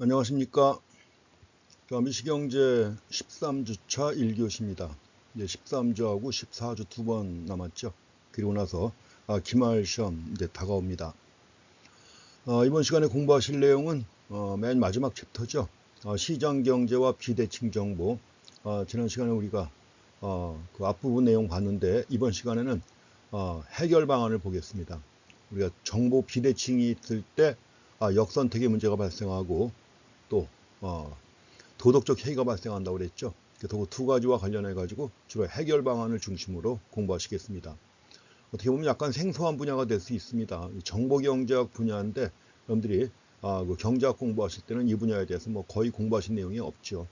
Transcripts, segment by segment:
안녕하십니까. 미시경제 13주차 1교시입니다. 이제 13주하고 14주 2번 남았죠. 그리고 나서 기말 시험 이제 다가옵니다. 이번 시간에 공부하실 내용은 맨 마지막 챕터죠. 시장 경제와 비대칭 정보. 지난 시간에 우리가 그 앞부분 내용 봤는데 이번 시간에는 해결 방안을 보겠습니다. 우리가 정보 비대칭이 있을 때 역선택의 문제가 발생하고 또 도덕적 해이가 발생한다고 그랬죠. 그래서 그 두 가지와 관련해 가지고 주로 해결 방안을 중심으로 공부하시겠습니다. 어떻게 보면 약간 생소한 분야가 될 수 있습니다. 정보경제학 분야인데 여러분들이 그 경제학 공부하실 때는 이 분야에 대해서 뭐 거의 공부하신 내용이 없죠.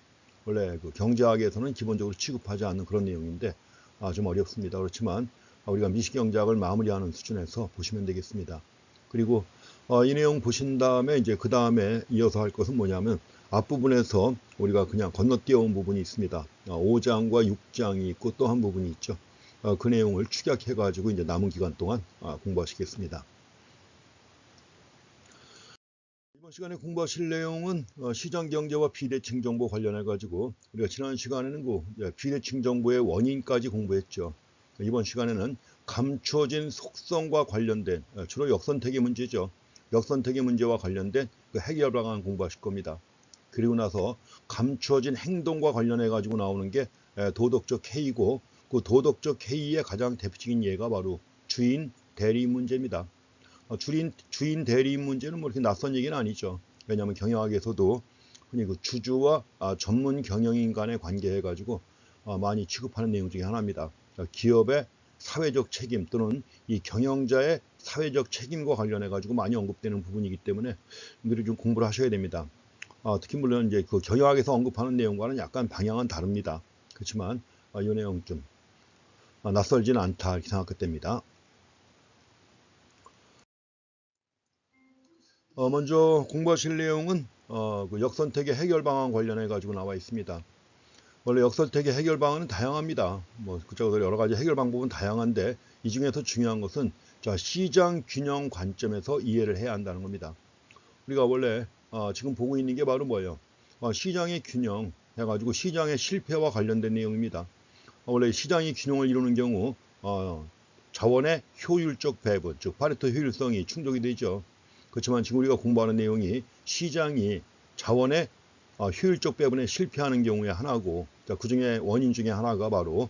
원래 그 경제학에서는 기본적으로 취급하지 않는 그런 내용인데 좀 어렵습니다. 그렇지만 우리가 미시경제학을 마무리하는 수준에서 보시면 되겠습니다. 그리고 이 내용 보신 다음에 이제 그 다음에 이어서 할 것은 뭐냐면 앞부분에서 우리가 그냥 건너뛰어온 부분이 있습니다. 5장과 6장이 있고 또 한 부분이 있죠. 그 내용을 축약해 가지고 이제 남은 기간 동안 공부하시겠습니다. 이번 시간에 공부하실 내용은 시장 경제와 비대칭 정보 관련해 가지고 우리가 지난 시간에는 그 비대칭 정보의 원인까지 공부했죠. 이번 시간에는 감춰진 속성과 관련된 주로 역선택의 문제죠. 역선택의 문제와 관련된 그 해결 방안 공부하실 겁니다. 그리고 나서 감춰진 행동과 관련해 가지고 나오는 게 도덕적 해이고 그 도덕적 해이의 가장 대표적인 예가 바로 주인 대리 문제입니다. 주인 대리 문제는 뭐 이렇게 낯선 얘기는 아니죠. 왜냐하면 경영학에서도 흔히 그 주주와 전문 경영인 간의 관계해 가지고 많이 취급하는 내용 중에 하나입니다. 기업의 사회적 책임 또는 이 경영자의 사회적 책임과 관련해 가지고 많이 언급되는 부분이기 때문에 여러분들이 좀 공부를 하셔야 됩니다. 특히 물론 이제 그 경영학에서 언급하는 내용과는 약간 방향은 다릅니다. 그렇지만 이 내용 좀 낯설지는 않다 이렇게 생각됩니다. 먼저 공부하실 내용은 그 역선택의 해결 방안 관련해 가지고 나와 있습니다. 원래 역선택의 해결 방안은 다양합니다. 뭐 그쪽으로 여러 가지 해결 방법은 다양한데 이 중에서 중요한 것은 시장 균형 관점에서 이해를 해야 한다는 겁니다. 우리가 원래 지금 보고 있는 게 바로 뭐예요? 시장의 균형 해가지고 시장의 실패와 관련된 내용입니다. 원래 시장이 균형을 이루는 경우 자원의 효율적 배분, 즉 파레토 효율성이 충족이 되죠. 그렇지만 지금 우리가 공부하는 내용이 시장이 자원의 효율적 배분에 실패하는 경우에 하나고 그 중에 원인 중에 하나가 바로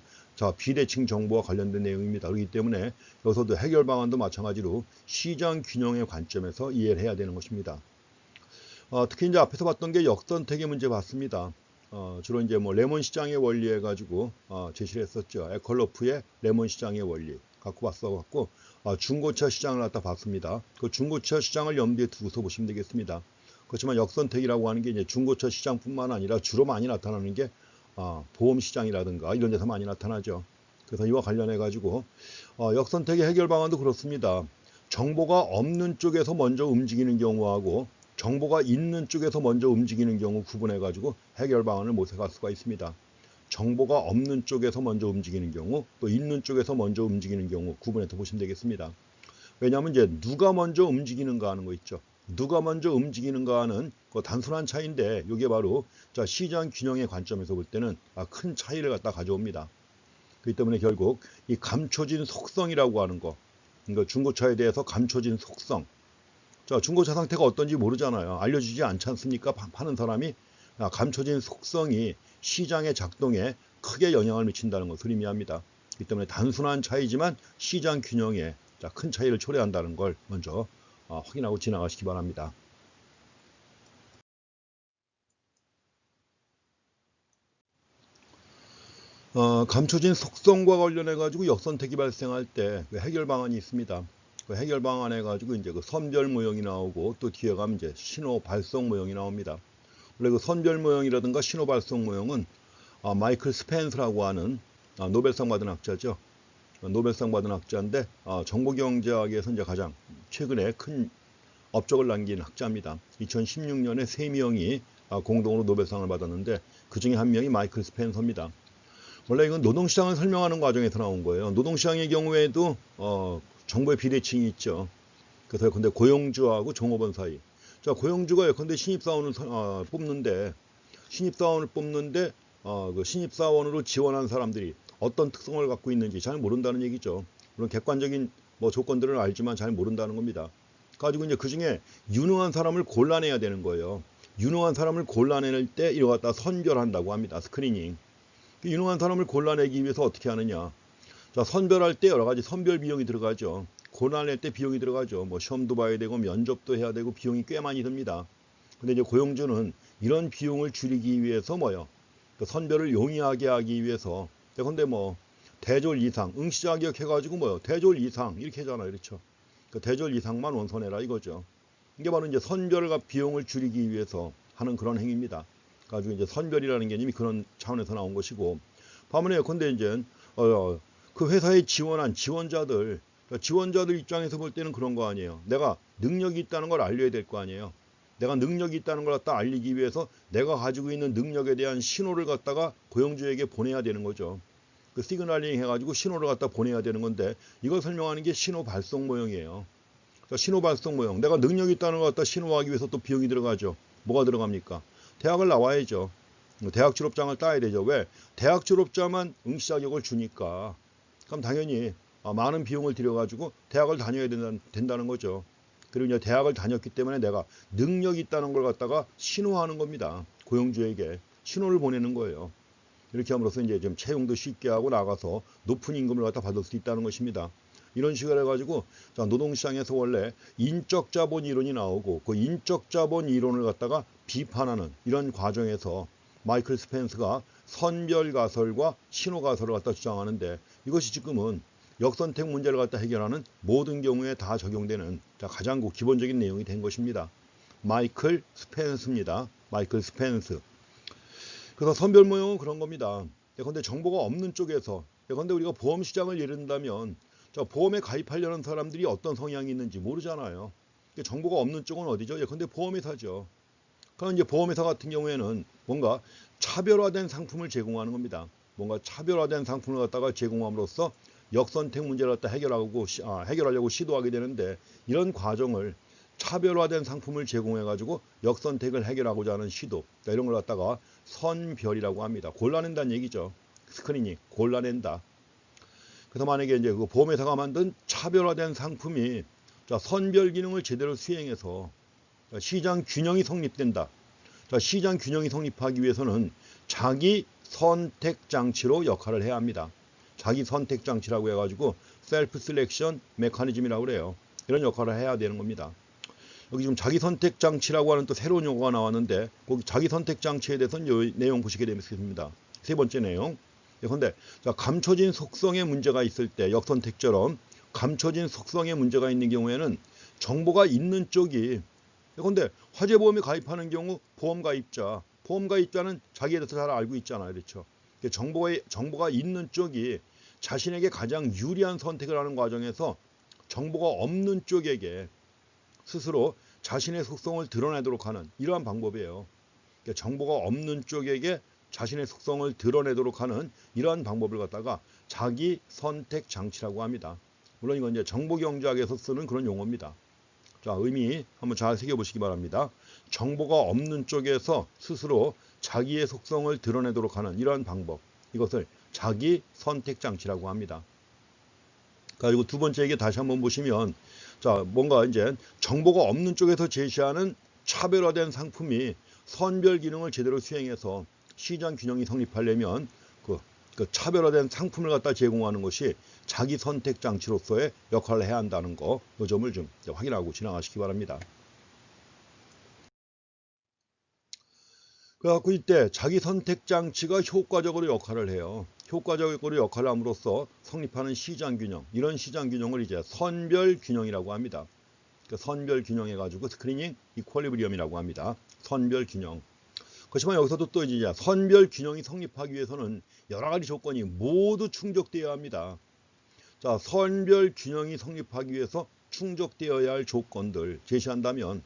비대칭 정보와 관련된 내용입니다. 그렇기 때문에 여기서도 해결 방안도 마찬가지로 시장 균형의 관점에서 이해를 해야 되는 것입니다. 특히 이제 앞에서 봤던 게 역선택의 문제 봤습니다. 주로 이제 뭐 레몬 시장의 원리 해가지고 제시를 했었죠. 에컬로프의 레몬 시장의 원리 갖고 봤어갖고 중고차 시장을 갖다 봤습니다. 그 중고차 시장을 염두에 두고서 보시면 되겠습니다. 그렇지만 역선택이라고 하는 게 이제 중고차 시장뿐만 아니라 주로 많이 나타나는 게 보험 시장이라든가 이런 데서 많이 나타나죠. 그래서 이와 관련해 가지고 역선택의 해결 방안도 그렇습니다. 정보가 없는 쪽에서 먼저 움직이는 경우하고 정보가 있는 쪽에서 먼저 움직이는 경우 구분해 가지고 해결 방안을 모색할 수가 있습니다. 정보가 없는 쪽에서 먼저 움직이는 경우 또 있는 쪽에서 먼저 움직이는 경우 구분해서 보시면 되겠습니다. 왜냐하면 이제 누가 먼저 움직이는가 하는 거 있죠. 누가 먼저 움직이는가 하는 그 단순한 차이인데 이게 바로 시장 균형의 관점에서 볼 때는 큰 차이를 갖다 가져옵니다. 그렇기 때문에 결국 이 감춰진 속성이라고 하는 거, 그러니까 중고차에 대해서 감춰진 속성. 중고차 상태가 어떤지 모르잖아요. 알려주지 않지 않습니까? 파는 사람이 감춰진 속성이 시장의 작동에 크게 영향을 미친다는 것을 의미합니다. 그렇기 때문에 단순한 차이지만 시장 균형에 큰 차이를 초래한다는 걸 먼저 확인하고 지나가시기 바랍니다. 감춰진 속성과 관련해 가지고 역선택이 발생할 때 해결 방안이 있습니다. 그 해결 방안해 가지고 이제 그 선별 모형이 나오고 또 뒤에 가면 이제 신호 발송 모형이 나옵니다. 원래 그 선별 모형이라든가 신호 발송 모형은 마이클 스펜스라고 하는 노벨상 받은 학자죠. 노벨상 받은 학자인데 정보경제학에서 이제 가장 최근에 큰 업적을 남긴 학자입니다. 2016년에 3명이 공동으로 노벨상을 받았는데 그 중에 한 명이 마이클 스펜서입니다. 원래 이건 노동시장을 설명하는 과정에서 나온 거예요. 노동시장의 경우에도 정보의 비대칭이 있죠. 그래서 근데 고용주하고 종업원 사이. 자, 고용주가 예컨대 신입사원을 뽑는데 그 신입사원으로 지원한 사람들이 어떤 특성을 갖고 있는지 잘 모른다는 얘기죠. 물론 객관적인 뭐 조건들은 알지만 잘 모른다는 겁니다. 가지고 이제 그 중에 유능한 사람을 골라내야 되는 거예요. 유능한 사람을 골라낼 때 이거 갖다 선별한다고 합니다. 스크리닝. 유능한 사람을 골라내기 위해서 어떻게 하느냐. 자, 선별할 때 여러 가지 선별 비용이 들어가죠. 골라낼 때 비용이 들어가죠. 뭐 시험도 봐야 되고 면접도 해야 되고 비용이 꽤 많이 듭니다. 근데 이제 고용주는 이런 비용을 줄이기 위해서 뭐요? 그 선별을 용이하게 하기 위해서. 근데 뭐 대졸 이상, 응시 자격 해가지고 뭐요? 대졸 이상 이렇게 하잖아요. 그렇죠? 그 대졸 이상만 원서내라 이거죠. 이게 바로 이제 선별과 비용을 줄이기 위해서 하는 그런 행위입니다. 가지고 이제 선별이라는 개념이 그런 차원에서 나온 것이고, 반면에 근데 이제 그 회사에 지원한 지원자들 입장에서 볼 때는 그런 거 아니에요. 내가 능력이 있다는 걸 알려야 될 거 아니에요. 내가 능력이 있다는 걸 갖다 알리기 위해서 내가 가지고 있는 능력에 대한 신호를 갖다가 고용주에게 보내야 되는 거죠. 그 시그널링 해가지고 신호를 갖다 보내야 되는 건데, 이걸 설명하는 게 신호 발송 모형이에요. 신호 발송 모형. 내가 능력이 있다는 걸 갖다 신호하기 위해서 또 비용이 들어가죠. 뭐가 들어갑니까? 대학을 나와야죠. 대학 졸업장을 따야 되죠. 왜? 대학 졸업자만 응시 자격을 주니까. 그럼 당연히 많은 비용을 들여가지고 대학을 다녀야 된다는 거죠. 그리고 이제 대학을 다녔기 때문에 내가 능력이 있다는 걸 갖다가 신호하는 겁니다. 고용주에게 신호를 보내는 거예요. 이렇게 함으로써 이제 좀 채용도 쉽게 하고 나가서 높은 임금을 갖다 받을 수 있다는 것입니다. 이런 식으로 해가지고 노동시장에서 원래 인적 자본 이론이 나오고 그 인적 자본 이론을 갖다가 비판하는 이런 과정에서 마이클 스펜스가 선별 가설과 신호 가설을 갖다 주장하는데, 이것이 지금은 역선택 문제를 갖다 해결하는 모든 경우에 다 적용되는 가장 기본적인 내용이 된 것입니다. 마이클 스펜스입니다. 마이클 스펜스. 그래서 선별 모형은 그런 겁니다. 그런데 정보가 없는 쪽에서, 그런데 우리가 보험 시장을 예를 든다면 보험에 가입하려는 사람들이 어떤 성향이 있는지 모르잖아요. 정보가 없는 쪽은 어디죠? 그런데 보험회사죠. 그럼 이제 보험회사 같은 경우에는 뭔가 차별화된 상품을 제공하는 겁니다. 뭔가 차별화된 상품을 갖다가 제공함으로써 역선택 문제를 갖다 해결하려고 시도하게 되는데, 이런 과정을 차별화된 상품을 제공해가지고 역선택을 해결하고자 하는 시도, 이런 걸 갖다가 선별이라고 합니다. 골라낸다는 얘기죠. 스크리닝, 골라낸다. 그래서 만약에 이제 그 보험회사가 만든 차별화된 상품이 선별 기능을 제대로 수행해서 시장 균형이 성립된다. 시장 균형이 성립하기 위해서는 자기 선택 장치로 역할을 해야 합니다. 자기 선택 장치라고 해가지고 셀프 셀렉션 메커니즘이라고 그래요. 이런 역할을 해야 되는 겁니다. 여기 지금 자기 선택 장치라고 하는 또 새로운 용어가 나왔는데, 거기 자기 선택 장치에 대해서는 이 내용 보시게 되겠습니다. 세 번째 내용. 그런데 감춰진 속성의 문제가 있을 때, 역선택처럼 감춰진 속성의 문제가 있는 경우에는 정보가 있는 쪽이, 그런데 화재보험에 가입하는 경우 보험가입자는 자기에 대해서 잘 알고 있잖아요. 그렇죠? 정보가 있는 쪽이 자신에게 가장 유리한 선택을 하는 과정에서 정보가 없는 쪽에게 스스로 자신의 속성을 드러내도록 하는 이러한 방법이에요. 정보가 없는 쪽에게 자신의 속성을 드러내도록 하는 이러한 방법을 갖다가 자기 선택 장치라고 합니다. 물론 이건 이제 정보경제학에서 쓰는 그런 용어입니다. 자, 의미 한번 잘 새겨보시기 바랍니다. 정보가 없는 쪽에서 스스로 자기의 속성을 드러내도록 하는 이러한 방법, 이것을 자기 선택 장치라고 합니다. 그리고 두 번째 얘기 다시 한번 보시면, 뭔가 이제 정보가 없는 쪽에서 제시하는 차별화된 상품이 선별 기능을 제대로 수행해서 시장 균형이 성립하려면 그 차별화된 상품을 갖다 제공하는 것이 자기 선택 장치로서의 역할을 해야 한다는 거, 그 점을 좀 확인하고 지나가시기 바랍니다. 그래갖고 이때 자기 선택 장치가 효과적으로 역할을 해요. 효과적으로 역할을 함으로써 성립하는 시장 균형, 이런 시장 균형을 이제 선별 균형이라고 합니다. 선별 균형 해가지고 스크리닝 이퀄리브리엄이라고 합니다. 선별 균형. 그렇지만 여기서도 또 이제 선별 균형이 성립하기 위해서는 여러 가지 조건이 모두 충족되어야 합니다. 선별 균형이 성립하기 위해서 충족되어야 할 조건들 제시한다면,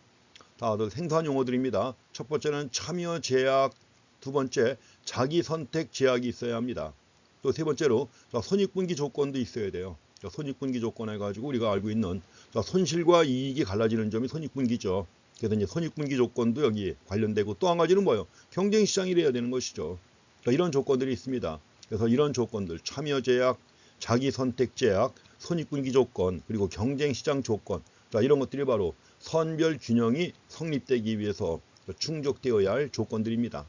다들 생소한 용어들입니다. 첫 번째는 참여 제약, 두 번째 자기 선택 제약이 있어야 합니다. 또 세 번째로 손익분기 조건도 있어야 돼요. 손익분기 조건 해가지고 우리가 알고 있는 손실과 이익이 갈라지는 점이 손익분기죠. 그래서 이제 손익분기 조건도 여기 관련되고 또 한 가지는 뭐예요? 경쟁시장이 돼야 되는 것이죠. 그러니까 이런 조건들이 있습니다. 그래서 이런 조건들, 참여제약, 자기선택제약, 손익분기 조건, 그리고 경쟁시장 조건, 자, 이런 것들이 바로 선별균형이 성립되기 위해서 충족되어야 할 조건들입니다.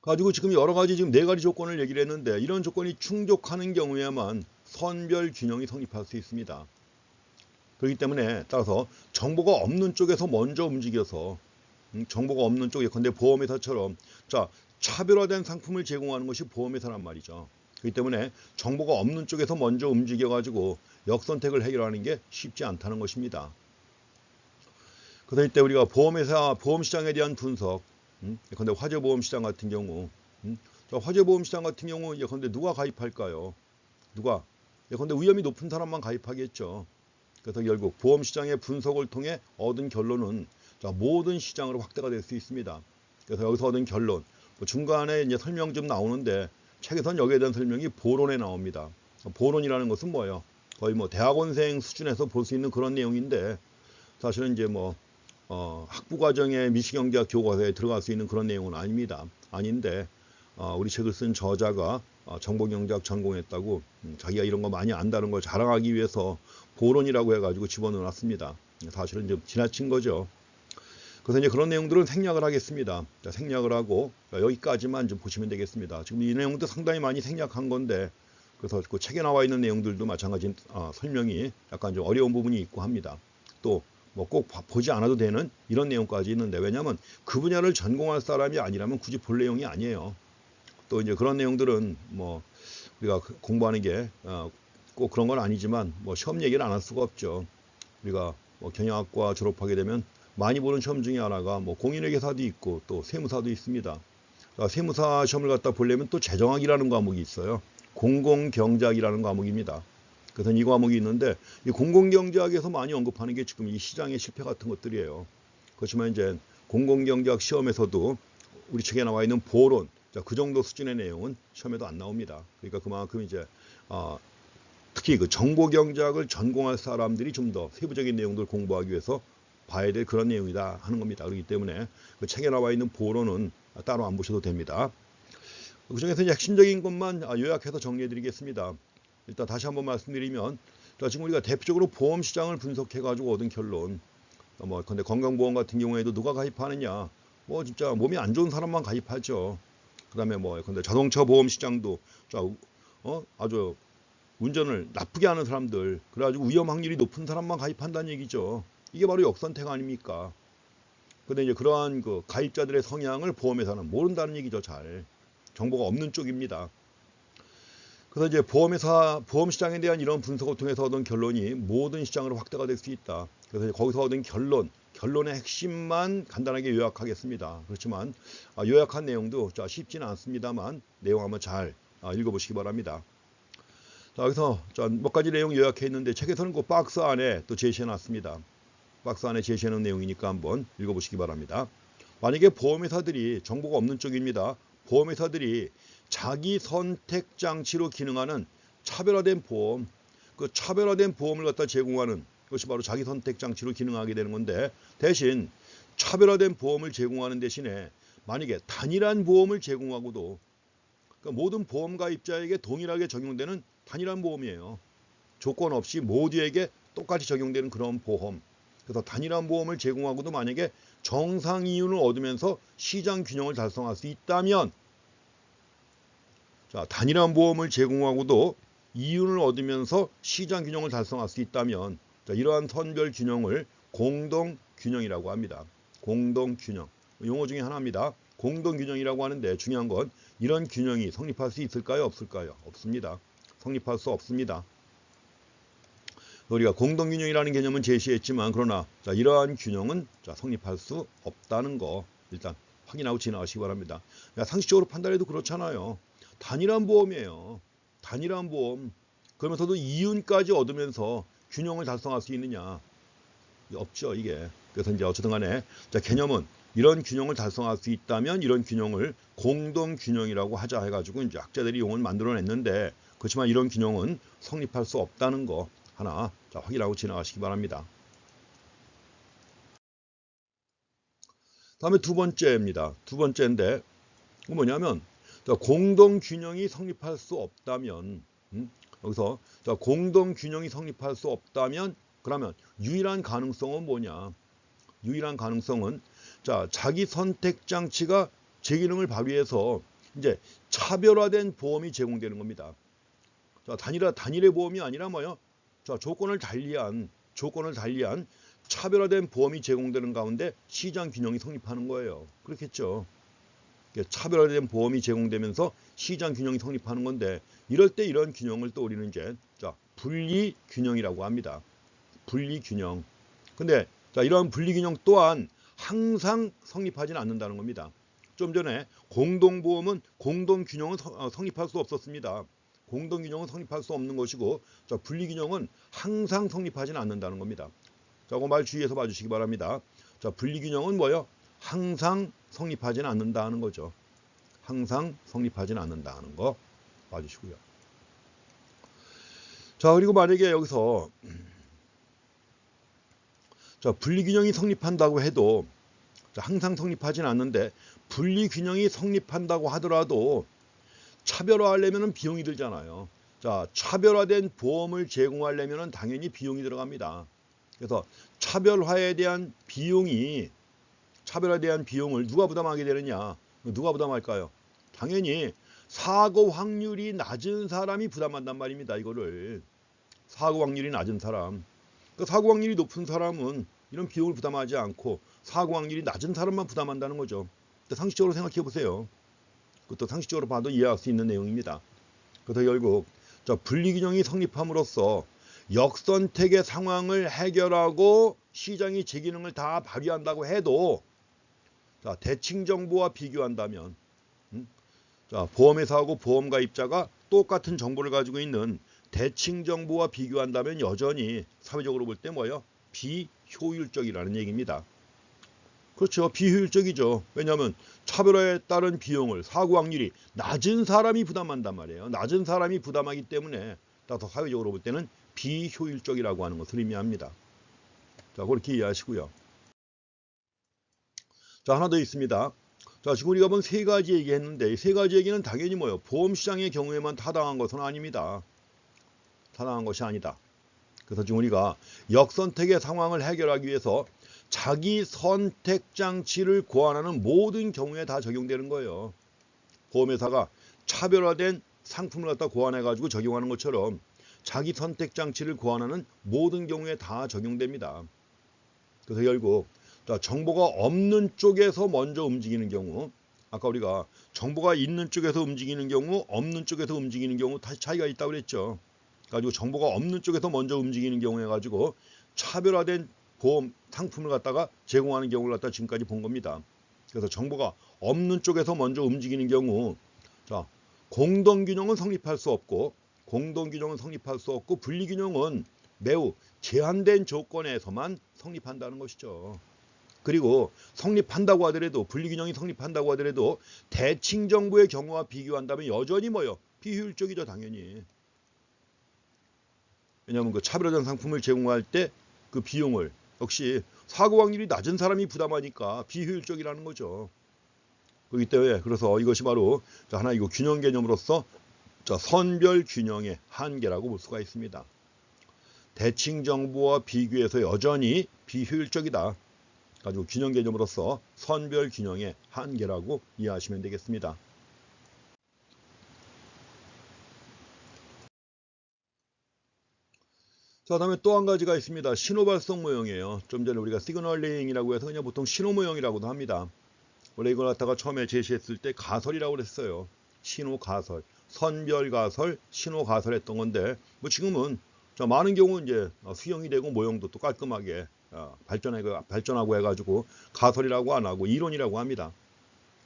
가지고 지금 여러 가지 지금 4가지 조건을 얘기를 했는데 이런 조건이 충족하는 경우에만 선별균형이 성립할 수 있습니다. 그렇기 때문에 따라서 정보가 없는 쪽에서 먼저 움직여서 정보가 없는 쪽 예컨대 보험회사처럼 자 차별화된 상품을 제공하는 것이 보험회사란 말이죠. 그렇기 때문에 정보가 없는 쪽에서 먼저 움직여가지고 역선택을 해결하는 게 쉽지 않다는 것입니다. 그래서 이때 우리가 보험회사, 보험시장에 대한 분석, 예컨대 화재보험시장 같은 경우, 자, 화재보험시장 같은 경우 예컨대 누가 가입할까요? 누가? 예컨대 위험이 높은 사람만 가입하겠죠. 그래서 결국 보험시장의 분석을 통해 얻은 결론은 자, 모든 시장으로 확대가 될 수 있습니다. 그래서 여기서 얻은 결론, 뭐 중간에 이제 설명 좀 나오는데 책에선 여기에 대한 설명이 보론에 나옵니다. 보론이라는 것은 뭐예요? 거의 뭐 대학원생 수준에서 볼 수 있는 그런 내용인데 사실은 이제 뭐 학부과정의 미시경제학 교과서에 들어갈 수 있는 그런 내용은 아닙니다. 아닌데 우리 책을 쓴 저자가 정보경제학 전공했다고 자기가 이런 거 많이 안다는 걸 자랑하기 위해서 보론이라고 해가지고 집어넣어놨습니다. 사실은 좀 지나친 거죠. 그래서 이제 그런 내용들은 생략을 하겠습니다. 자, 생략을 하고 여기까지만 좀 보시면 되겠습니다. 지금 이 내용도 상당히 많이 생략한 건데 그래서 그 책에 나와 있는 내용들도 마찬가지 설명이 약간 좀 어려운 부분이 있고 합니다. 또 뭐 꼭 보지 않아도 되는 이런 내용까지 있는데 왜냐하면 그 분야를 전공할 사람이 아니라면 굳이 볼 내용이 아니에요. 또 이제 그런 내용들은 뭐 우리가 공부하는 게 꼭 그런 건 아니지만 뭐 시험 얘기를 안 할 수가 없죠. 우리가 뭐 경영학과 졸업하게 되면 많이 보는 시험 중에 하나가 뭐 공인회계사도 있고 또 세무사도 있습니다. 세무사 시험을 갖다 보려면 또 재정학이라는 과목이 있어요. 공공경제학이라는 과목입니다. 그래서 이 과목이 있는데 이 공공경제학에서 많이 언급하는 게 지금 이 시장의 실패 같은 것들이에요. 그렇지만 이제 공공경제학 시험에서도 우리 책에 나와 있는 보론, 그 정도 수준의 내용은 시험에도 안 나옵니다. 그러니까 그만큼 이제 특히 그 정보경제학을 전공할 사람들이 좀 더 세부적인 내용들을 공부하기 위해서 봐야 될 그런 내용이다 하는 겁니다. 그렇기 때문에 그 책에 나와 있는 보론은 따로 안 보셔도 됩니다. 그 중에서 이제 핵심적인 것만 요약해서 정리해 드리겠습니다. 일단 다시 한번 말씀드리면 지금 우리가 대표적으로 보험 시장을 분석해 가지고 얻은 결론 근데 건강보험 같은 경우에도 누가 가입하느냐 뭐 진짜 몸이 안 좋은 사람만 가입하죠. 그 다음에 근데 자동차 보험 시장도 아주 운전을 나쁘게 하는 사람들 그래가지고 위험 확률이 높은 사람만 가입한다는 얘기죠. 이게 바로 역선택 아닙니까? 근데 이제 그러한 그 가입자들의 성향을 보험회사는 모른다는 얘기죠. 잘 정보가 없는 쪽입니다. 그래서 이제 보험 시장에 대한 이런 분석을 통해서 얻은 결론이 모든 시장으로 확대가 될 수 있다. 그래서 거기서 얻은 결론의 핵심만 간단하게 요약하겠습니다. 그렇지만 요약한 내용도 쉽지는 않습니다만 내용 한번 잘 읽어보시기 바랍니다. 자, 여기서 몇 가지 내용 요약해 있는데 책에서는 그 박스 안에 또 제시해 놨습니다. 박스 안에 제시해 놓은 내용이니까 한번 읽어보시기 바랍니다. 만약에 보험회사들이 정보가 없는 쪽입니다. 보험회사들이 자기 선택 장치로 기능하는 차별화된 보험, 그 차별화된 보험을 갖다 제공하는 것이 바로 자기 선택 장치로 기능하게 되는 건데 대신 차별화된 보험을 제공하는 대신에 만약에 단일한 보험을 제공하고도 그러니까 모든 보험 가입자에게 동일하게 적용되는 단일한 보험이에요. 조건 없이 모두에게 똑같이 적용되는 그런 보험. 그래서 단일한 보험을 제공하고도 만약에 정상 이윤을 얻으면서 시장 균형을 달성할 수 있다면 단일한 보험을 제공하고도 이윤을 얻으면서 시장 균형을 달성할 수 있다면 이러한 선별 균형을 공동균형이라고 합니다. 공동균형. 용어 중에 하나입니다. 공동균형이라고 하는데 중요한 건 이런 균형이 성립할 수 있을까요? 없을까요? 없습니다. 성립할 수 없습니다. 우리가 공동균형이라는 개념은 제시했지만 그러나 이러한 균형은 성립할 수 없다는 거 일단 확인하고 지나가시기 바랍니다. 상식적으로 판단해도 그렇잖아요. 단일한 보험이에요. 단일한 보험. 그러면서도 이윤까지 얻으면서 균형을 달성할 수 있느냐? 없죠, 이게. 그래서 이제 어쨌든 간에 개념은 이런 균형을 달성할 수 있다면 이런 균형을 공동균형이라고 하자 해가지고 이제 학자들이 용어를 만들어냈는데 그렇지만 이런 균형은 성립할 수 없다는 거. 하나 자, 확인하고 지나가시기 바랍니다. 다음에 두 번째입니다. 두 번째인데 뭐냐면 자, 공동균형이 성립할 수 없다면 여기서 자, 공동균형이 성립할 수 없다면 그러면 유일한 가능성은 뭐냐? 유일한 가능성은 자, 자기 선택 장치가 제 기능을 발휘해서 이제 차별화된 보험이 제공되는 겁니다. 자, 단일의 보험이 아니라 뭐요? 자, 조건을 달리한 차별화된 보험이 제공되는 가운데 시장 균형이 성립하는 거예요. 그렇겠죠. 차별화된 보험이 제공되면서 시장 균형이 성립하는 건데 이럴 때 이런 균형을 또 우리는 이제 자, 분리 균형이라고 합니다. 분리 균형. 근데 자, 이러한 분리 균형 또한 항상 성립하지는 않는다는 겁니다. 좀 전에 공동보험은 공동균형은 성립할 수 없었습니다. 공동균형은 성립할 수 없는 것이고 자, 분리균형은 항상 성립하지는 않는다는 겁니다. 자, 그 말 주의해서 봐주시기 바랍니다. 자, 분리균형은 뭐요? 항상 성립하지는 않는다는 거죠. 항상 성립하지는 않는다는 거 봐주시고요. 자, 그리고 만약에 여기서 자, 분리균형이 성립한다고 해도 자, 항상 성립하지는 않는데 분리균형이 성립한다고 하더라도 차별화하려면 비용이 들잖아요. 자, 차별화된 보험을 제공하려면 당연히 비용이 들어갑니다. 그래서 차별화에 대한 비용을 누가 부담하게 되느냐? 누가 부담할까요? 당연히 사고 확률이 낮은 사람이 부담한단 말입니다. 이거를 사고 확률이 낮은 사람. 그러니까 사고 확률이 높은 사람은 이런 비용을 부담하지 않고 사고 확률이 낮은 사람만 부담한다는 거죠. 상식적으로 생각해 보세요. 그것도 상식적으로 봐도 이해할 수 있는 내용입니다. 그래서 결국 자, 분리균형이 성립함으로써 역선택의 상황을 해결하고 시장이 제 기능을 다 발휘한다고 해도 자, 대칭 정보와 비교한다면 자, 보험회사하고 보험가입자가 똑같은 정보를 가지고 있는 대칭 정보와 비교한다면 여전히 사회적으로 볼 때 뭐예요? 비효율적이라는 얘기입니다. 그렇죠. 비효율적이죠. 왜냐하면 차별화에 따른 비용을 사고 확률이 낮은 사람이 부담한단 말이에요. 낮은 사람이 부담하기 때문에 따라서 사회적으로 볼 때는 비효율적이라고 하는 것을 의미합니다. 자, 그렇게 이해하시고요. 자, 하나 더 있습니다. 자, 지금 우리가 본 세 가지 얘기했는데 이 세 가지 얘기는 당연히 뭐예요? 보험 시장의 경우에만 타당한 것은 아닙니다. 타당한 것이 아니다. 그래서 지금 우리가 역선택의 상황을 해결하기 위해서 자기 선택 장치를 고안하는 모든 경우에 다 적용되는 거예요. 보험회사가 차별화된 상품을 갖다 고안해 가지고 적용하는 것처럼 자기 선택 장치를 고안하는 모든 경우에 다 적용됩니다. 그래서 결국 자, 정보가 없는 쪽에서 먼저 움직이는 경우, 아까 우리가 정보가 있는 쪽에서 움직이는 경우, 없는 쪽에서 움직이는 경우 다시 차이가 있다고 그랬죠. 가지고 정보가 없는 쪽에서 먼저 움직이는 경우에 가지고 차별화된 보험 상품을 갖다가 제공하는 경우를 갖다 지금까지 본 겁니다. 그래서 정보가 없는 쪽에서 먼저 움직이는 경우, 자, 공동균형은 성립할 수 없고 분리균형은 매우 제한된 조건에서만 성립한다는 것이죠. 그리고 성립한다고 하더라도 분리균형이 성립한다고 하더라도 대칭 정보의 경우와 비교한다면 여전히 뭐요? 비효율적이죠, 당연히. 왜냐하면 그 차별화된 상품을 제공할 때 그 비용을 역시 사고 확률이 낮은 사람이 부담하니까 비효율적이라는 거죠. 그렇기 때문에 그래서 이것이 바로 자, 하나 이거 균형 개념으로서 자, 선별 균형의 한계라고 볼 수가 있습니다. 대칭 정보와 비교해서 여전히 비효율적이다. 가지고 균형 개념으로서 선별 균형의 한계라고 이해하시면 되겠습니다. 자, 다음에 또 한 가지가 있습니다. 신호 발송 모형이에요. 좀 전에 우리가 시그널링이라고 해서 그냥 보통 신호 모형이라고도 합니다. 원래 이걸 갖다가 처음에 제시했을 때 가설이라고 그랬어요. 신호 가설, 선별 가설, 신호 가설 했던 건데 뭐 지금은 자, 많은 경우 이제 수용이 되고 모형도 또 깔끔하게 발전하고 해가지고 가설이라고 안 하고 이론이라고 합니다.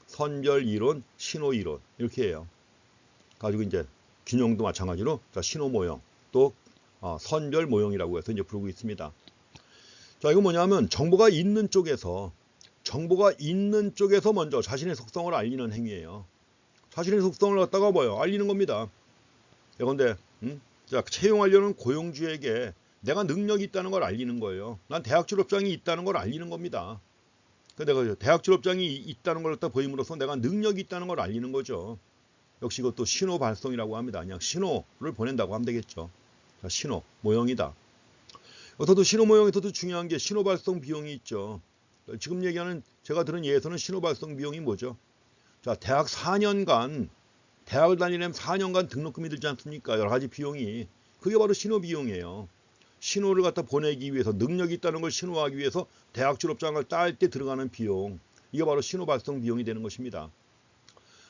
선별 이론, 신호 이론 이렇게 해요. 가지고 이제 균형도 마찬가지로 자, 신호 모형 또 선별 모형이라고 해서 이제 부르고 있습니다. 자, 이거 뭐냐면 정보가 있는 쪽에서 먼저 자신의 속성을 알리는 행위예요. 자신의 속성을 갖다가 뭐요? 알리는 겁니다. 예컨대 자, 채용하려는 고용주에게 내가 능력이 있다는 걸 알리는 거예요. 난 대학 졸업장이 있다는 걸 알리는 겁니다. 내가 대학 졸업장이 있다는 걸 갖다 보임으로써 내가 능력이 있다는 걸 알리는 거죠. 역시 이것도 신호 발송이라고 합니다. 그냥 신호를 보낸다고 하면 되겠죠. 자, 신호 모형이다. 여기서도 신호 모형에서도 중요한 게 신호 발송 비용이 있죠. 지금 얘기하는 제가 들은 예에서는 신호 발송 비용이 뭐죠? 자, 대학을 다니려면 4년간 등록금이 들지 않습니까? 여러 가지 비용이. 그게 바로 신호 비용이에요. 신호를 갖다 보내기 위해서 능력이 있다는 걸 신호하기 위해서 대학 졸업장을 딸 때 들어가는 비용. 이게 바로 신호 발송 비용이 되는 것입니다.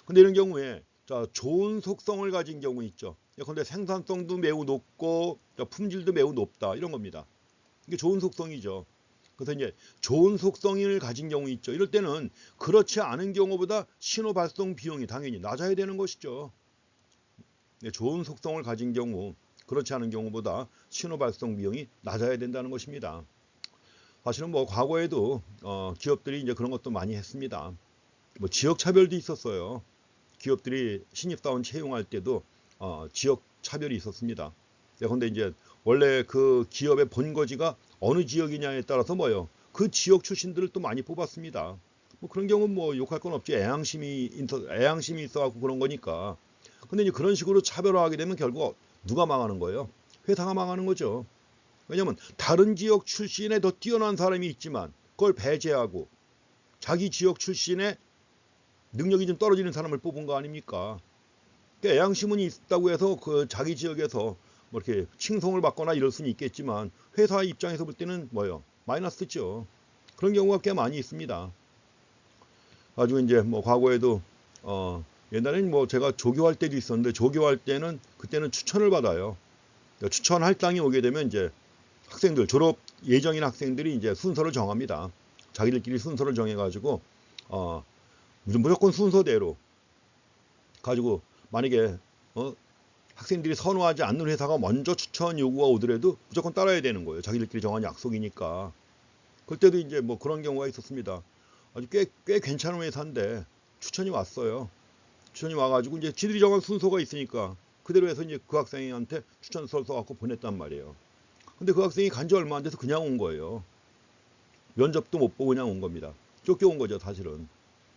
근데 이런 경우에 자, 좋은 속성을 가진 경우 있죠. 근데 생산성도 매우 높고 품질도 매우 높다. 이런 겁니다. 이게 좋은 속성이죠. 그래서 이제 좋은 속성을 가진 경우 있죠. 이럴 때는 그렇지 않은 경우보다 신호 발송 비용이 당연히 낮아야 되는 것이죠. 좋은 속성을 가진 경우, 그렇지 않은 경우보다 신호 발송 비용이 낮아야 된다는 것입니다. 사실은 뭐 과거에도 기업들이 이제 그런 것도 많이 했습니다. 뭐 지역 차별도 있었어요. 기업들이 신입사원 채용할 때도 지역 차별이 있었습니다. 그런데 이제 원래 그 기업의 본거지가 어느 지역이냐에 따라서 그 지역 출신들을 또 많이 뽑았습니다. 뭐 그런 경우는 뭐 욕할 건 없지. 애양심이 있어갖고 그런 거니까. 근데 이제 그런 식으로 차별화하게 되면 결국 누가 망하는 거예요? 회사가 망하는 거죠. 왜냐면 다른 지역 출신에 더 뛰어난 사람이 있지만 그걸 배제하고 자기 지역 출신의 능력이 좀 떨어지는 사람을 뽑은 거 아닙니까? 그러니까 애양심은 있다고 해서 그 자기 지역에서 뭐 이렇게 칭송을 받거나 이럴 수는 있겠지만 회사 입장에서 볼 때는 마이너스죠. 그런 경우가 꽤 많이 있습니다. 가지고 이제 뭐 과거에도 옛날에는 뭐 제가 조교할 때도 있었는데 조교할 때는 그때는 추천을 받아요. 그러니까 추천 할당이 오게 되면 이제 학생들 졸업 예정인 학생들이 이제 순서를 정합니다. 자기들끼리 순서를 정해가지고 무조건 순서대로 가지고 만약에 학생들이 선호하지 않는 회사가 먼저 추천 요구가 오더라도 무조건 따라야 되는 거예요. 자기들끼리 정한 약속이니까. 그때도 이제 뭐 그런 경우가 있었습니다. 아주 꽤 괜찮은 회사인데 추천이 왔어요. 추천이 와가지고 이제 지들이 정한 순서가 있으니까 그대로 해서 이제 그 학생한테 추천서를 써갖고 보냈단 말이에요. 근데 그 학생이 간 지 얼마 안 돼서 그냥 온 거예요. 면접도 못 보고 그냥 온 겁니다. 쫓겨온 거죠, 사실은.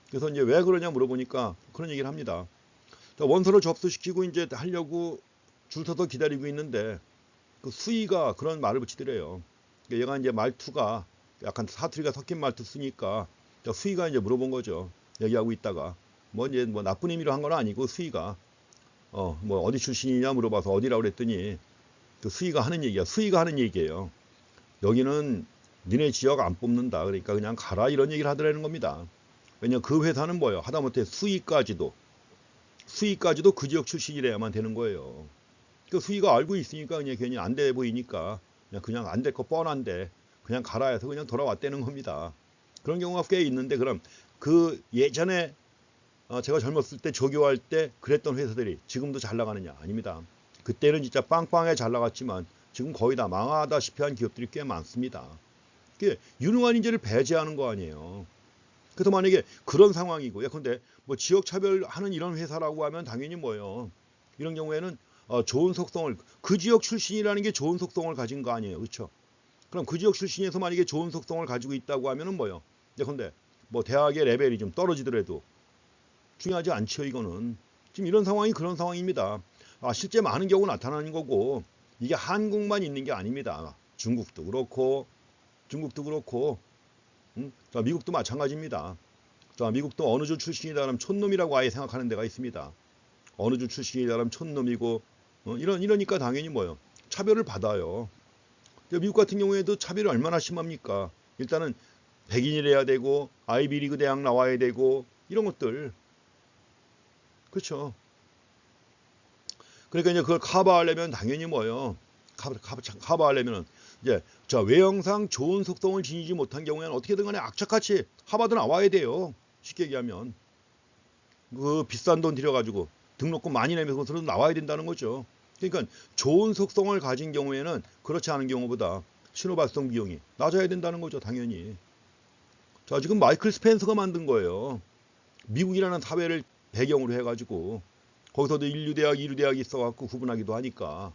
그래서 이제 왜 그러냐 물어보니까 그런 얘기를 합니다. 원서를 접수시키고 이제 하려고 줄 서서 기다리고 있는데 그 수의가 그런 말을 붙이더래요. 얘가 이제 말투가 약간 사투리가 섞인 말투 쓰니까 수의가 이제 물어본 거죠. 얘기하고 있다가 뭐 이제 뭐 나쁜 의미로 한 건 아니고 수의가 뭐 어디 출신이냐 물어봐서 어디라고 그랬더니 그 수의가 하는 얘기야. 수의가 하는 얘기예요. 여기는 니네 지역 안 뽑는다. 그러니까 그냥 가라 이런 얘기를 하더라는 겁니다. 왜냐면 그 회사는 하다못해 수의까지도 그 지역 출신이래야만 되는 거예요. 그 수의가 알고 있으니까 그냥 괜히 안 돼 보이니까 그냥 안 될 거 뻔한데 그냥 가라 해서 그냥 돌아왔다는 겁니다. 그런 경우가 꽤 있는데 그럼 그 예전에 제가 젊었을 때 조교할 때 그랬던 회사들이 지금도 잘 나가느냐? 아닙니다. 그때는 진짜 빵빵하게 잘 나갔지만 지금 거의 다 망하다시피 한 기업들이 꽤 많습니다. 그게 유능한 인재를 배제하는 거 아니에요. 그래서 만약에 그런 상황이고 예컨대 뭐 지역 차별하는 이런 회사라고 하면 당연히 이런 경우에는 좋은 속성을 그 지역 출신이라는 게 좋은 속성을 가진 거 아니에요. 그렇죠? 그럼 그 지역 출신에서 만약에 좋은 속성을 가지고 있다고 하면은 예컨대 뭐 대학의 레벨이 좀 떨어지더라도 중요하지 않죠. 이거는 지금 이런 상황이 그런 상황입니다. 실제 많은 경우 나타나는 거고 이게 한국만 있는 게 아닙니다. 중국도 그렇고 자, 미국도 마찬가지입니다. 자, 미국도 어느 주 출신이다 하면 촌놈이라고 아예 생각하는 데가 있습니다. 어느 주 출신이다 하면 촌놈이고 이러니까 당연히 차별을 받아요. 미국 같은 경우에도 차별이 얼마나 심합니까? 일단은 백인이래야 되고 아이비리그 대학 나와야 되고 이런 것들 그렇죠. 그러니까 이제 그걸 커버하려면 당연히 커버하려면은 이제 외형상 좋은 속성을 지니지 못한 경우에는 어떻게든 간에 악착같이 하버드 나와야 돼요. 쉽게 얘기하면 그 비싼 돈 들여가지고 등록금 많이 내면서 나와야 된다는 거죠. 그러니까 좋은 속성을 가진 경우에는 그렇지 않은 경우보다 신호 발송 비용이 낮아야 된다는 거죠. 당연히. 자, 지금 마이클 스펜서가 만든 거예요. 미국이라는 사회를 배경으로 해가지고 거기서도 인류대학, 이류대학이 있어갖고 구분하기도 하니까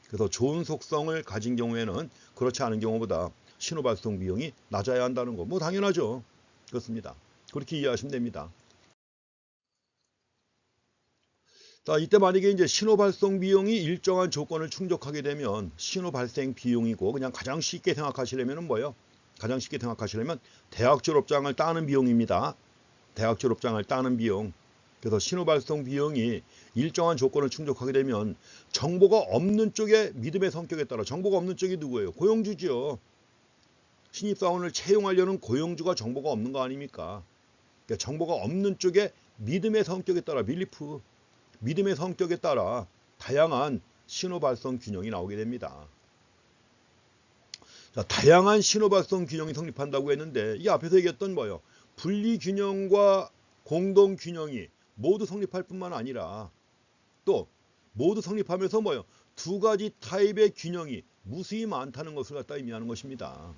그래서 좋은 속성을 가진 경우에는 그렇지 않은 경우보다 신호 발송 비용이 낮아야 한다는 거. 뭐 당연하죠. 그렇습니다. 그렇게 이해하시면 됩니다. 자, 이때 만약에 이제 신호 발송 비용이 일정한 조건을 충족하게 되면 신호 발생 비용이고, 그냥 가장 쉽게 생각하시려면 뭐예요? 가장 쉽게 생각하시려면 대학 졸업장을 따는 비용입니다. 대학 졸업장을 따는 비용. 그래서 신호 발송 비용이 일정한 조건을 충족하게 되면 정보가 없는 쪽의 믿음의 성격에 따라, 정보가 없는 쪽이 누구예요? 고용주죠. 신입사원을 채용하려는 고용주가 정보가 없는 거 아닙니까? 그러니까 정보가 없는 쪽의 믿음의 성격에 따라, 빌리프, 믿음의 성격에 따라 다양한 신호 발송 균형이 나오게 됩니다. 자, 다양한 신호 발송 균형이 성립한다고 했는데, 이 앞에서 얘기했던 뭐예요? 분리 균형과 공동 균형이 모두 성립할 뿐만 아니라 또 모두 성립하면서 뭐예요? 두 가지 타입의 균형이 무수히 많다는 것을 갖다 의미하는 것입니다.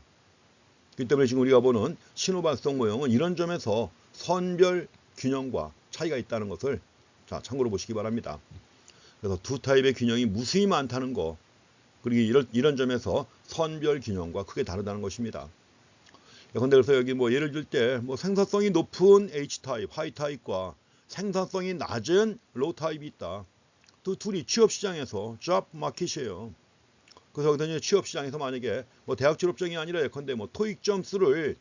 그렇기 때문에 지금 우리가 보는 신호 발송 모형은 이런 점에서 선별 균형과 차이가 있다는 것을 자, 참고로 보시기 바랍니다. 그래서 두 타입의 균형이 무수히 많다는 거, 그리고 이런 점에서 선별 균형과 크게 다르다는 것입니다. 그런데 그래서 여기 뭐 예를 들 때 뭐 생산성이 높은 H타입, Y타입과 생산성이 낮은 Low타입이 있다. 또 둘이 취업시장에서 job market이에요. 그래서 여기서 취업시장에서 만약에 뭐 대학 졸업증이 아니라 예컨대 뭐 토익 점수를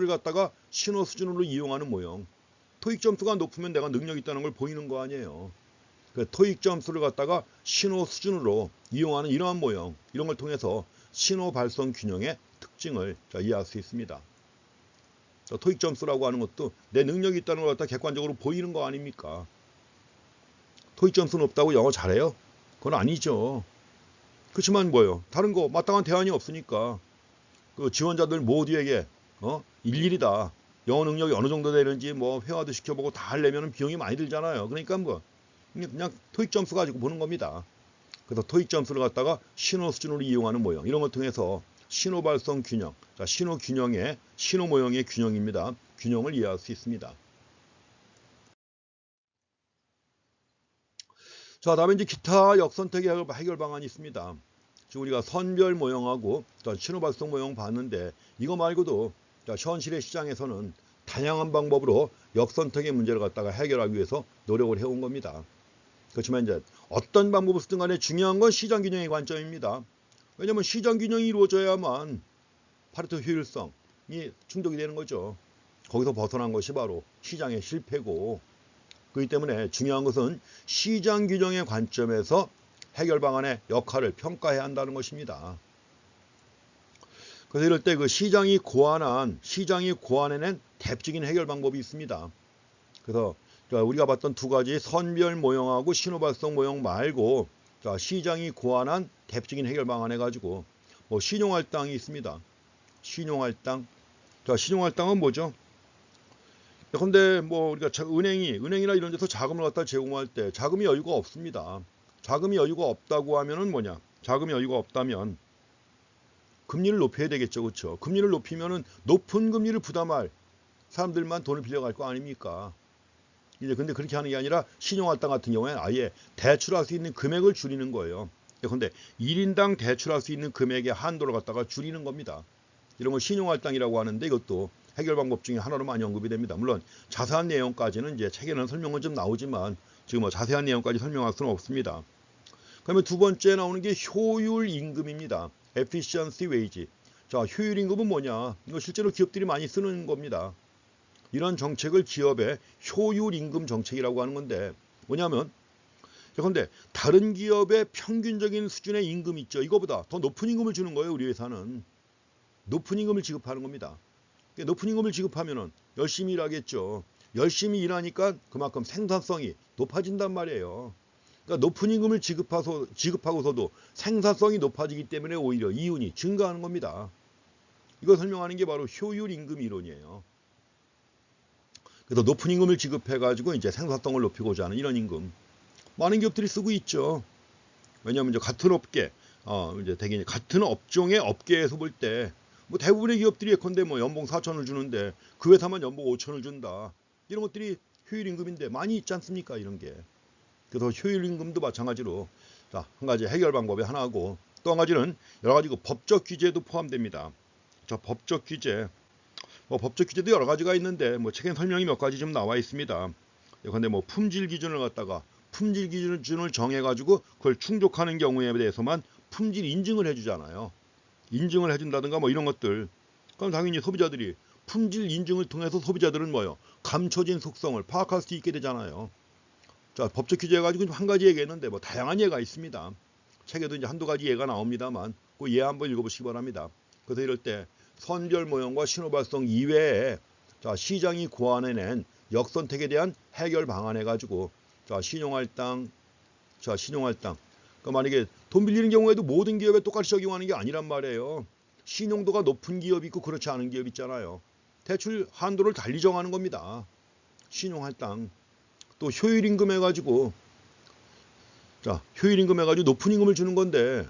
갖다가 신호 수준으로 이용하는 모형. 토익 점수가 높으면 내가 능력이 있다는 걸 보이는 거 아니에요. 그 토익 점수를 갖다가 신호 수준으로 이용하는 이러한 모형, 이런 걸 통해서 신호 발송 균형의 특징을 이해할 수 있습니다. 토익 점수라고 하는 것도 내 능력이 있다는 걸 갖다 객관적으로 보이는 거 아닙니까? 토익 점수 높다고 영어 잘해요? 그건 아니죠. 그렇지만 뭐예요? 다른 거 마땅한 대안이 없으니까 그 지원자들 모두에게 일일이 다 영어 능력이 어느 정도 되는지 뭐 회화도 시켜보고 다 하려면 비용이 많이 들잖아요. 그러니까 뭐 그냥 토익 점수 가지고 보는 겁니다. 그래서 토익 점수를 갖다가 신호 수준으로 이용하는 모형, 이런 걸 통해서 신호 발송 균형, 자, 신호 모형의 균형입니다. 균형을 이해할 수 있습니다. 자, 다음에 이제 기타 역선택의 해결 방안이 있습니다. 지금 우리가 선별 모형하고 신호 발송 모형 봤는데, 이거 말고도 현실의 시장에서는 다양한 방법으로 역선택의 문제를 갖다가 해결하기 위해서 노력을 해온 겁니다. 그렇지만 이제 어떤 방법을 쓰든 간에 중요한 건 시장 균형의 관점입니다. 왜냐하면 시장 균형이 이루어져야만 파레토 효율성이 충족이 되는 거죠. 거기서 벗어난 것이 바로 시장의 실패고, 그렇기 때문에 중요한 것은 시장 균형의 관점에서 해결 방안의 역할을 평가해야 한다는 것입니다. 그래서 이럴 때 그 시장이 고안해낸 대표적인 해결 방법이 있습니다. 그래서 우리가 봤던 두 가지 선별 모형하고 신호 발송 모형 말고 시장이 고안한 대표적인 해결 방안 해가지고 뭐 신용할당이 있습니다. 신용할당. 신용할당은 뭐죠? 근데 뭐 우리가 은행이나 이런 데서 자금을 갖다 제공할 때 자금이 여유가 없습니다. 자금이 여유가 없다고 하면은 뭐냐? 자금이 여유가 없다면 금리를 높여야 되겠죠, 그렇죠? 금리를 높이면은 높은 금리를 부담할 사람들만 돈을 빌려갈 거 아닙니까? 이제 근데 그렇게 하는 게 아니라 신용할당 같은 경우에는 아예 대출할 수 있는 금액을 줄이는 거예요. 근데 1인당 대출할 수 있는 금액의 한도를 갖다가 줄이는 겁니다. 이런 걸 신용할당이라고 하는데, 이것도 해결 방법 중에 하나로 많이 언급이 됩니다. 물론 자세한 내용까지는 이제 책에는 설명은 좀 나오지만 지금 뭐 자세한 내용까지 설명할 수는 없습니다. 그러면 두 번째 나오는 게 효율 임금입니다. efficiency wage. 자, 효율 임금은 뭐냐? 이거 실제로 기업들이 많이 쓰는 겁니다. 이런 정책을 기업의 효율 임금 정책이라고 하는 건데, 뭐냐면 그런데 다른 기업의 평균적인 수준의 임금 있죠. 이거보다 더 높은 임금을 주는 거예요. 우리 회사는 높은 임금을 지급하는 겁니다. 높은 임금을 지급하면은 열심히 일하겠죠. 열심히 일하니까 그만큼 생산성이 높아진단 말이에요. 그러니까 높은 임금을 지급하고서도 생산성이 높아지기 때문에 오히려 이윤이 증가하는 겁니다. 이걸 설명하는 게 바로 효율 임금 이론이에요. 그래서 높은 임금을 지급해가지고 이제 생산성을 높이고자 하는 이런 임금. 많은 기업들이 쓰고 있죠. 왜냐하면 이제 같은 업계, 이제 대개 같은 업종의 업계에서 볼 때 뭐 대부분의 기업들이 예컨대 뭐 연봉 4천을 주는데 그 회사만 연봉 5천을 준다. 이런 것들이 효율 임금인데 많이 있지 않습니까? 이런 게. 그래서 효율 임금도 마찬가지로 자, 한 가지 해결 방법이 하나고, 또 한 가지는 여러 가지 그 법적 규제도 포함됩니다. 자, 법적 규제. 법적 규제도 여러 가지가 있는데 책에 설명이 몇 가지 좀 나와 있습니다. 근데 품질 기준을 갖다가 품질 기준을 정해가지고 그걸 충족하는 경우에 대해서만 품질 인증을 해주잖아요. 인증을 해준다든가 이런 것들. 그럼 당연히 소비자들이 품질 인증을 통해서 소비자들은 감춰진 속성을 파악할 수 있게 되잖아요. 자, 법적 규제 가지고 한 가지 얘기했는데 다양한 예가 있습니다. 책에도 이제 한두 가지 예가 나옵니다만 그 예 한번 읽어보시기 바랍니다. 그래서 이럴 때 선별 모형과 신호 발송 이외에 자, 시장이 고안해낸 역선택에 대한 해결 방안 해가지고 자, 신용할당 그러니까 만약에 돈 빌리는 경우에도 모든 기업에 똑같이 적용하는 게 아니란 말이에요. 신용도가 높은 기업이 있고 그렇지 않은 기업 있잖아요. 대출 한도를 달리 정하는 겁니다. 신용할당. 또 효율임금 해가지고 자, 효율임금 해가지고 높은 임금을 주는 건데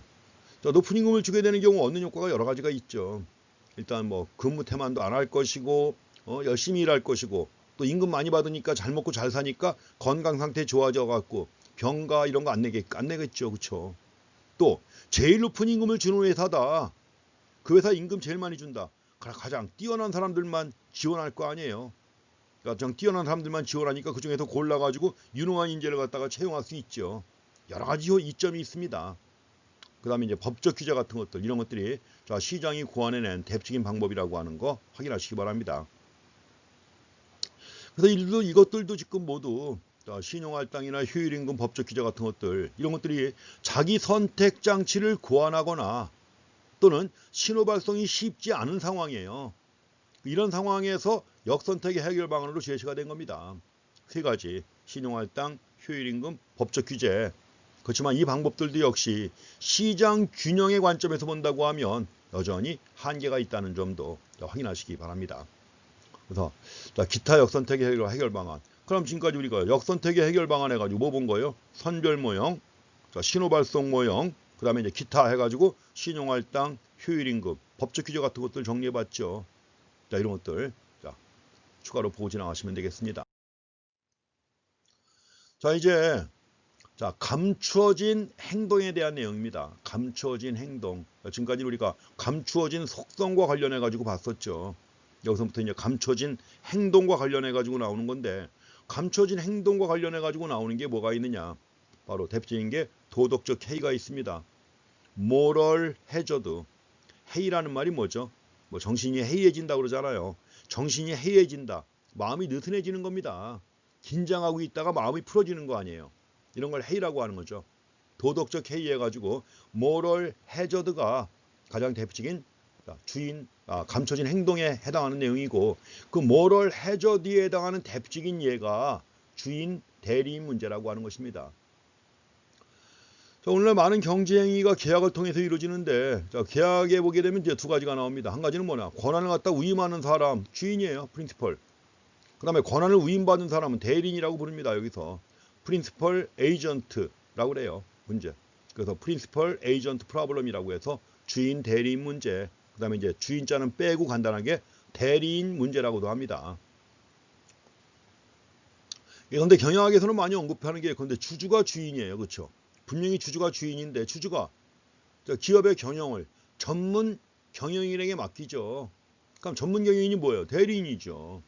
자, 높은 임금을 주게 되는 경우 얻는 효과가 여러 가지가 있죠. 일단 근무 태만도 안 할 것이고 열심히 일할 것이고 또 임금 많이 받으니까 잘 먹고 잘 사니까 건강 상태 좋아져 갖고 병가 이런 거 안 내겠죠. 그렇죠? 또 제일 높은 임금을 주는 회사다. 그 회사 임금 제일 많이 준다. 가장 뛰어난 사람들만 지원할 거 아니에요. 그러니까 좀 뛰어난 사람들만 지원하니까 그 중에서 골라가지고 유능한 인재를 갖다가 채용할 수 있죠. 여러 가지 이점이 있습니다. 그 다음에 이제 법적 규제 같은 것들, 이런 것들이 자, 시장이 고안해낸 대표적인 방법이라고 하는 거 확인하시기 바랍니다. 그래서 이것들도 지금 모두 자, 신용할당이나 효율임금 법적 규제 같은 것들, 이런 것들이 자기 선택 장치를 고안하거나 또는 신호 발송이 쉽지 않은 상황이에요. 이런 상황에서 역선택의 해결 방안으로 제시가 된 겁니다. 세 가지, 신용할당, 효율임금, 법적 규제. 그렇지만 이 방법들도 역시 시장 균형의 관점에서 본다고 하면 여전히 한계가 있다는 점도 확인하시기 바랍니다. 그래서 자, 기타 역선택의 해결 방안. 그럼 지금까지 우리가 역선택의 해결 방안 해가지고 뭐 본 거예요? 선별 모형, 자, 신호 발송 모형, 그 다음에 이제 기타 해가지고 신용할당, 효율임금, 법적 규제 같은 것들 정리해봤죠. 자, 이런 것들 자, 추가로 보고 지나가시면 되겠습니다. 자, 이제 자, 감추어진 행동에 대한 내용입니다. 감추어진 행동. 지금까지 우리가 감추어진 속성과 관련해 가지고 봤었죠. 여기서부터 이제 감추어진 행동과 관련해 가지고 나오는 건데, 감추어진 행동과 관련해 가지고 나오는 게 뭐가 있느냐? 바로 대표적인 게 도덕적 해이가 있습니다. moral hazard. 해이라는 말이 뭐죠? 정신이 해이해진다 그러잖아요. 정신이 해이해진다. 마음이 느슨해지는 겁니다. 긴장하고 있다가 마음이 풀어지는 거 아니에요. 이런 걸 해이라고 하는 거죠. 도덕적 해이 해가지고 moral hazard가 가장 대표적인 감춰진 행동에 해당하는 내용이고, 그 moral hazard에 해당하는 대표적인 예가 주인 대리인 문제라고 하는 것입니다. 자, 오늘날 많은 경제행위가 계약을 통해서 이루어지는데, 자, 계약에 보게 되면 이제 두 가지가 나옵니다. 한 가지는 뭐냐? 권한을 갖다 위임하는 사람, 주인이에요. 프린시펄. 그 다음에 권한을 위임받은 사람은 대리인이라고 부릅니다. 여기서 프린시펄 에이전트라고 그래요. 문제. 그래서 프린시펄 에이전트 프로블럼이라고 해서 주인 대리인 문제. 그 다음에 이제 주인자는 빼고 간단하게 대리인 문제라고도 합니다. 그런데 경영학에서는 많이 언급하는 게 그런데 주주가 주인이에요. 그렇죠? 분명히 주주가 주인인데 주주가 기업의 경영을 전문 경영인에게 맡기죠. 그럼 전문 경영인이 뭐예요? 대리인이죠.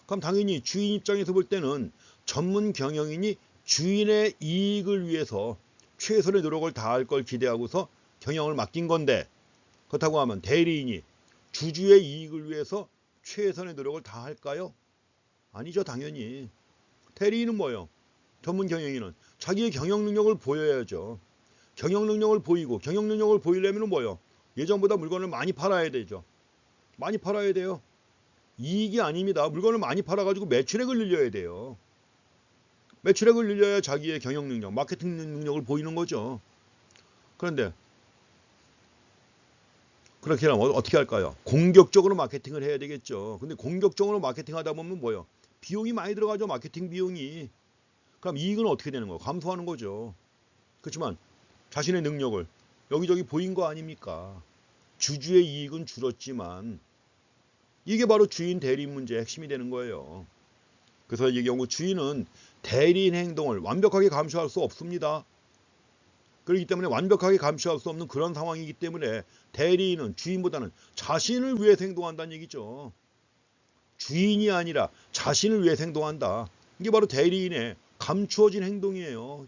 그럼 당연히 주인 입장에서 볼 때는 전문 경영인이 주인의 이익을 위해서 최선의 노력을 다할 걸 기대하고서 경영을 맡긴 건데, 그렇다고 하면 대리인이 주주의 이익을 위해서 최선의 노력을 다할까요? 아니죠. 당연히. 대리인은 뭐예요? 전문 경영인은 자기의 경영 능력을 보여야죠. 경영 능력을 보이고, 경영 능력을 보이려면 뭐예요? 예전보다 물건을 많이 팔아야 되죠. 많이 팔아야 돼요. 이익이 아닙니다. 물건을 많이 팔아가지고 매출액을 늘려야 돼요. 매출액을 늘려야 자기의 경영 능력, 마케팅 능력을 보이는 거죠. 그런데 그렇게 하면 어떻게 할까요? 공격적으로 마케팅을 해야 되겠죠. 근데 공격적으로 마케팅하다 보면 뭐예요? 비용이 많이 들어가죠. 마케팅 비용이. 그럼 이익은 어떻게 되는 거예요? 감소하는 거죠. 그렇지만 자신의 능력을 여기저기 보인 거 아닙니까? 주주의 이익은 줄었지만 이게 바로 주인 대리인 문제의 핵심이 되는 거예요. 그래서 이 경우 주인은 대리인 행동을 완벽하게 감시할 수 없습니다. 그렇기 때문에 완벽하게 감시할 수 없는 그런 상황이기 때문에 대리인은 주인보다는 자신을 위해서 행동한다는 얘기죠. 주인이 아니라 자신을 위해서 행동한다. 이게 바로 대리인의 감추어진 행동이에요.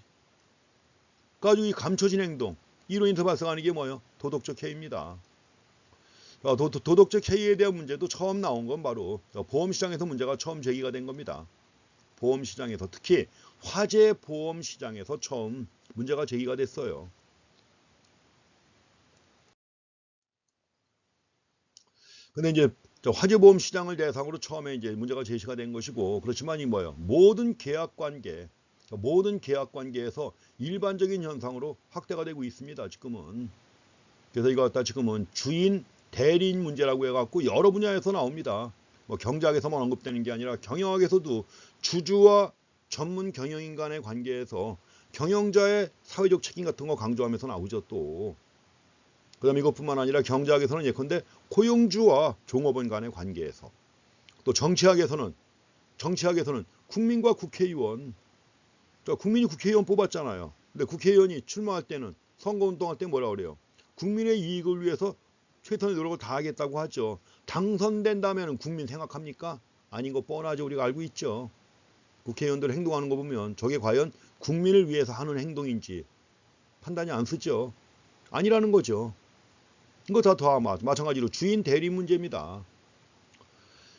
그래가지고 이 감춰진 행동, 이로 인해서 발생하는 게 뭐예요? 도덕적 해이입니다. 도덕적 해이에 대한 문제도 처음 나온 건 바로 보험시장에서 문제가 처음 제기가 된 겁니다. 보험시장에서, 특히 화재 보험시장에서 처음 문제가 제기가 됐어요. 근데 이제 화재보험 시장을 대상으로 처음에 이제 문제가 제시가 된 것이고, 그렇지만 이 뭐예요? 모든 계약 관계에서 일반적인 현상으로 확대가 되고 있습니다. 지금은. 그래서 이거 갖다 지금은 주인 대리인 문제라고 해갖고 여러 분야에서 나옵니다. 뭐 경제학에서만 언급되는 게 아니라 경영학에서도 주주와 전문 경영인 간의 관계에서 경영자의 사회적 책임 같은 거 강조하면서 나오죠. 또 그다음에 이것뿐만 아니라 경제학에서는 예컨대 고용주와 종업원 간의 관계에서, 또 정치학에서는 국민과 국회의원, 국민이 국회의원 뽑았잖아요. 근데 국회의원이 출마할 때는, 선거운동할 때 뭐라 그래요? 국민의 이익을 위해서 최선의 노력을 다하겠다고 하죠. 당선된다면 국민 생각합니까? 아닌 거 뻔하죠. 우리가 알고 있죠. 국회의원들 행동하는 거 보면 저게 과연 국민을 위해서 하는 행동인지 판단이 안 쓰죠. 아니라는 거죠. 이거 다 마찬가지로 주인 대리 문제입니다.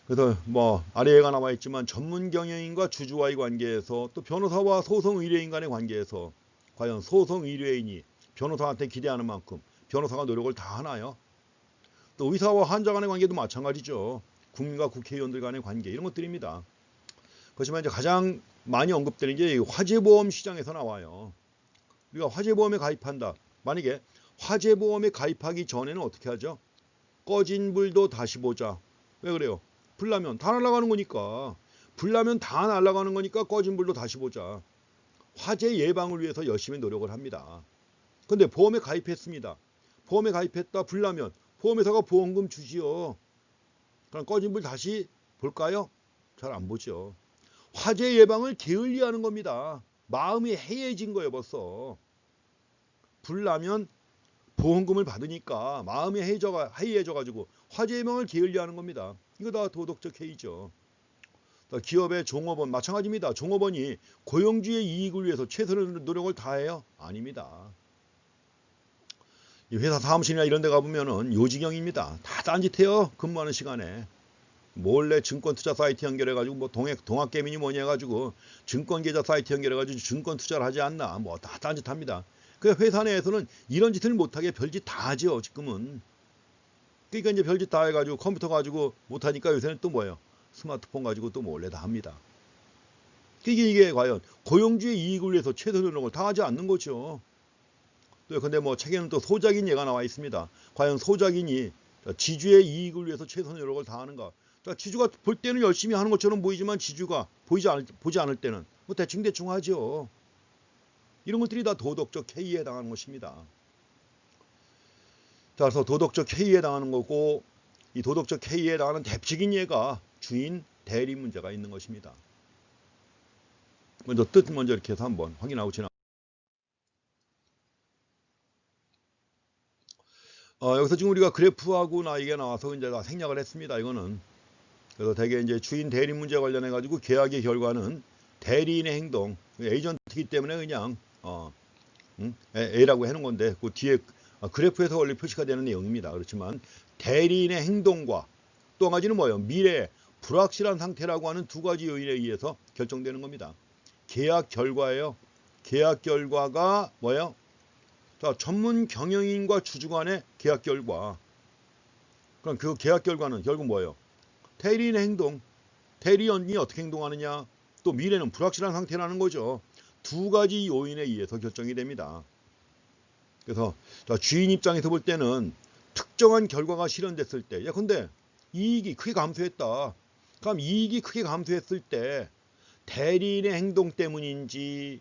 그래서 뭐 아래에가 나와 있지만 전문 경영인과 주주와의 관계에서, 또 변호사와 소송 의뢰인 간의 관계에서 과연 소송 의뢰인이 변호사한테 기대하는 만큼 변호사가 노력을 다 하나요? 또 의사와 환자 간의 관계도 마찬가지죠. 국민과 국회의원들 간의 관계, 이런 것들입니다. 그렇지만 이제 가장 많이 언급되는 게 화재보험 시장에서 나와요. 우리가 화재보험에 가입한다. 만약에 화재보험에 가입하기 전에는 어떻게 하죠? 꺼진 불도 다시 보자. 왜 그래요? 불나면 다 날아가는 거니까. 꺼진 불도 다시 보자. 화재 예방을 위해서 열심히 노력을 합니다. 근데 보험에 가입했습니다. 보험에 가입했다, 불나면 보험회사가 보험금 주지요. 그럼 꺼진 불 다시 볼까요? 잘 안 보죠. 화재 예방을 게을리하는 겁니다. 마음이 해이해진 거예요, 벌써. 불나면 보험금을 받으니까 마음이 해이해져가지고 화재 예방을 게을리하는 겁니다. 이거 다 도덕적 해이죠. 기업의 종업원 마찬가지입니다. 종업원이 고용주의 이익을 위해서 최선의 노력을 다해요? 아닙니다. 회사 사무실이나 이런 데 가보면은 요지경입니다. 다 딴짓해요. 근무하는 시간에. 몰래 증권 투자 사이트 연결해가지고 뭐 동학개미니 뭐니 해가지고 증권 계좌 사이트 연결해가지고 증권 투자를 하지 않나, 뭐 다 딴짓합니다. 그 회사 내에서는 이런 짓을 못하게 별짓 다 하죠. 지금은. 그러니까 이제 별짓 다 해가지고 컴퓨터 가지고 못하니까 요새는 또 뭐예요? 스마트폰 가지고 또 몰래 다 합니다. 이게 과연 고용주의 이익을 위해서 최선의 노력을 다 하지 않는 거죠. 또 근데 뭐 책에는 또 소작인 예가 나와 있습니다. 과연 소작인이 지주의 이익을 위해서 최선의 노력을 다하는가? 지주가 볼 때는 열심히 하는 것처럼 보이지만 지주가 보지 않을 때는 뭐 대충 하죠. 이런 것들이 다 도덕적 해이에 해당하는 것입니다. 자, 그래서 도덕적 해이에 해당하는 거고, 이 도덕적 해이에 해당하는 대표적인 예가 주인 대리 문제가 있는 것입니다. 먼저 뜻 이렇게 해서 한번 확인하고 지나. 여기서 지금 우리가 그래프하고 이게 나와서 이제 다 생략을 했습니다. 이거는. 그래서 대개 이제 주인 대리 문제 관련해 가지고 계약의 결과는 대리인의 행동, 에이전트이기 때문에 그냥 A라고 해놓은 건데, 그 뒤에 그래프에서 원래 표시가 되는 내용입니다. 그렇지만 대리인의 행동과 또 한 가지는 뭐예요? 미래의 불확실한 상태라고 하는 두 가지 요인에 의해서 결정되는 겁니다. 계약 결과예요. 계약 결과가 뭐예요? 자, 전문 경영인과 주주 간의 계약 결과. 그럼 그 계약 결과는 결국 뭐예요? 대리인의 행동. 대리인이 어떻게 행동하느냐. 또 미래는 불확실한 상태라는 거죠. 두 가지 요인에 의해서 결정이 됩니다. 그래서 주인 입장에서 볼 때는 특정한 결과가 실현됐을 때, 근데 이익이 크게 감소했다. 그럼 이익이 크게 감소했을 때 대리인의 행동 때문인지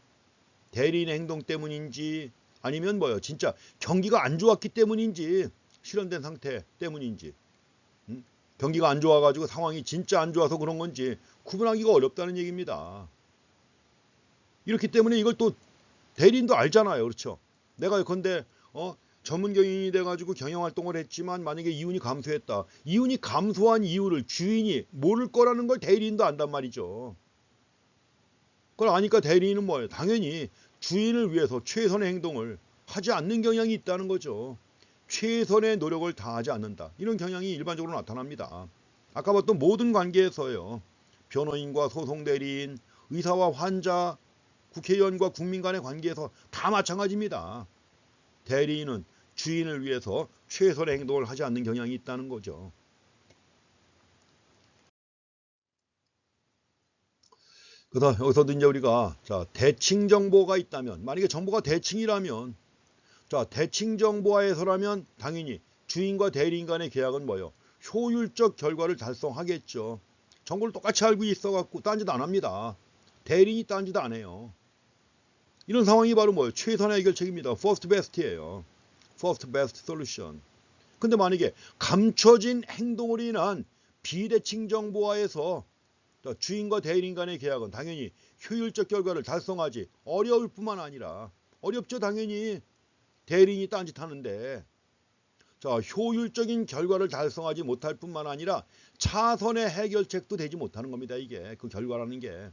아니면 뭐예요? 진짜 경기가 안 좋았기 때문인지, 실현된 상태 때문인지, 경기가 안 좋아가지고 상황이 진짜 안 좋아서 그런 건지 구분하기가 어렵다는 얘기입니다. 이렇기 때문에 이걸 또 대리인도 알잖아요. 그렇죠? 내가 예컨대 전문 경영인이 돼가지고 경영 활동을 했지만 만약에 이윤이 감소했다. 이윤이 감소한 이유를 주인이 모를 거라는 걸 대리인도 안단 말이죠. 그걸 아니까 대리인은 뭐예요? 당연히 주인을 위해서 최선의 행동을 하지 않는 경향이 있다는 거죠. 최선의 노력을 다하지 않는다. 이런 경향이 일반적으로 나타납니다. 아까 봤던 모든 관계에서요. 변호인과 소송 대리인, 의사와 환자, 국회의원과 국민 간의 관계에서 다 마찬가지입니다. 대리인은 주인을 위해서 최선의 행동을 하지 않는 경향이 있다는 거죠. 그래서 여기서도 이제 우리가 대칭 정보가 있다면, 만약에 정보가 대칭이라면, 대칭 정보화에서라면 당연히 주인과 대리인 간의 계약은 뭐예요? 효율적 결과를 달성하겠죠. 정보를 똑같이 알고 있어갖고 딴짓 안 합니다. 대리인이 딴짓 안 해요. 이런 상황이 바로 뭐예요? 최선의 해결책입니다. First best예요. First best solution. 근데 만약에 감춰진 행동으로 인한 비대칭 정보화에서 주인과 대리인 간의 계약은 당연히 효율적 결과를 달성하지 어려울 뿐만 아니라 어렵죠. 당연히 대리인이 딴짓하는데 효율적인 결과를 달성하지 못할 뿐만 아니라 차선의 해결책도 되지 못하는 겁니다. 이게 그 결과라는 게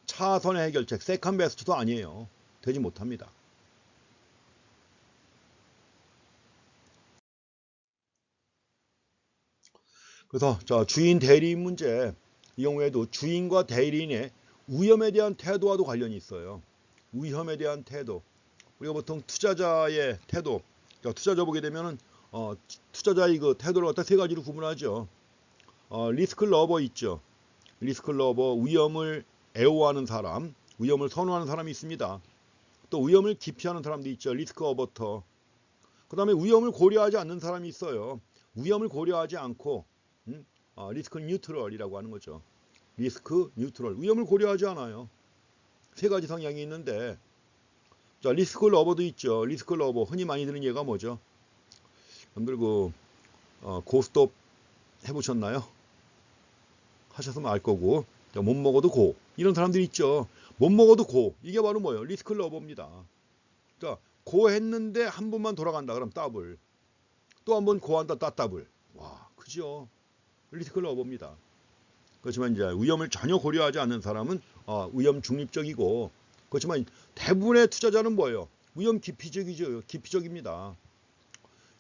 차선의 해결책, 세컨 베스트도 아니에요. 되지 못합니다. 그래서 주인 대리인 문제, 이 경우에도 주인과 대리인의 위험에 대한 태도와도 관련이 있어요. 위험에 대한 태도. 우리가 보통 투자자의 태도, 투자자 보게 되면은 투자자의 그 태도를 갖다 세 가지로 구분하죠. 리스크 러버 있죠. 리스크 러버, 위험을 애호하는 사람, 위험을 선호하는 사람이 있습니다. 또 위험을 기피하는 사람도 있죠. 리스크 어버터. 그 다음에 위험을 고려하지 않는 사람이 있어요. 위험을 고려하지 않고 리스크 뉴트럴이라고 하는 거죠. 리스크 뉴트럴. 위험을 고려하지 않아요. 세 가지 성향이 있는데 리스크 러버도 있죠. 리스크 러버. 흔히 많이 드는 얘가 뭐죠? 여러분들 고스톱 해보셨나요? 하셨으면 알 거고 못 먹어도 고. 이런 사람들이 있죠. 못 먹어도 고. 이게 바로 뭐예요? 리스크 러버입니다. 고 했는데 한 번만 돌아간다. 그럼 더블. 또 한 번 고한다. 더블. 와, 그죠? 리스크 러버입니다. 그렇지만 이제 위험을 전혀 고려하지 않는 사람은 위험 중립적이고, 그렇지만 대부분의 투자자는 뭐예요? 위험 기피적이죠. 기피적입니다.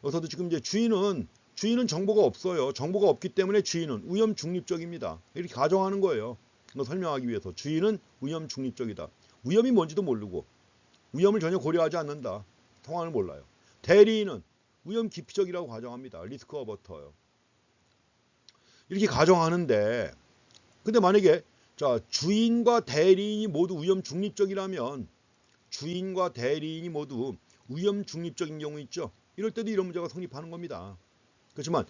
여기서도 지금 이제 주인은 정보가 없어요. 정보가 없기 때문에 주인은 위험 중립적입니다. 이렇게 가정하는 거예요. 이거 설명하기 위해서 주인은 위험 중립적이다. 위험이 뭔지도 모르고 위험을 전혀 고려하지 않는다. 상황을 몰라요. 대리인은 위험 기피적이라고 가정합니다. 리스크 어버터요. 이렇게 가정하는데, 근데 만약에 주인과 대리인이 모두 위험 중립적이라면, 주인과 대리인이 모두 위험 중립적인 경우 있죠. 이럴 때도 이런 문제가 성립하는 겁니다. 그렇지만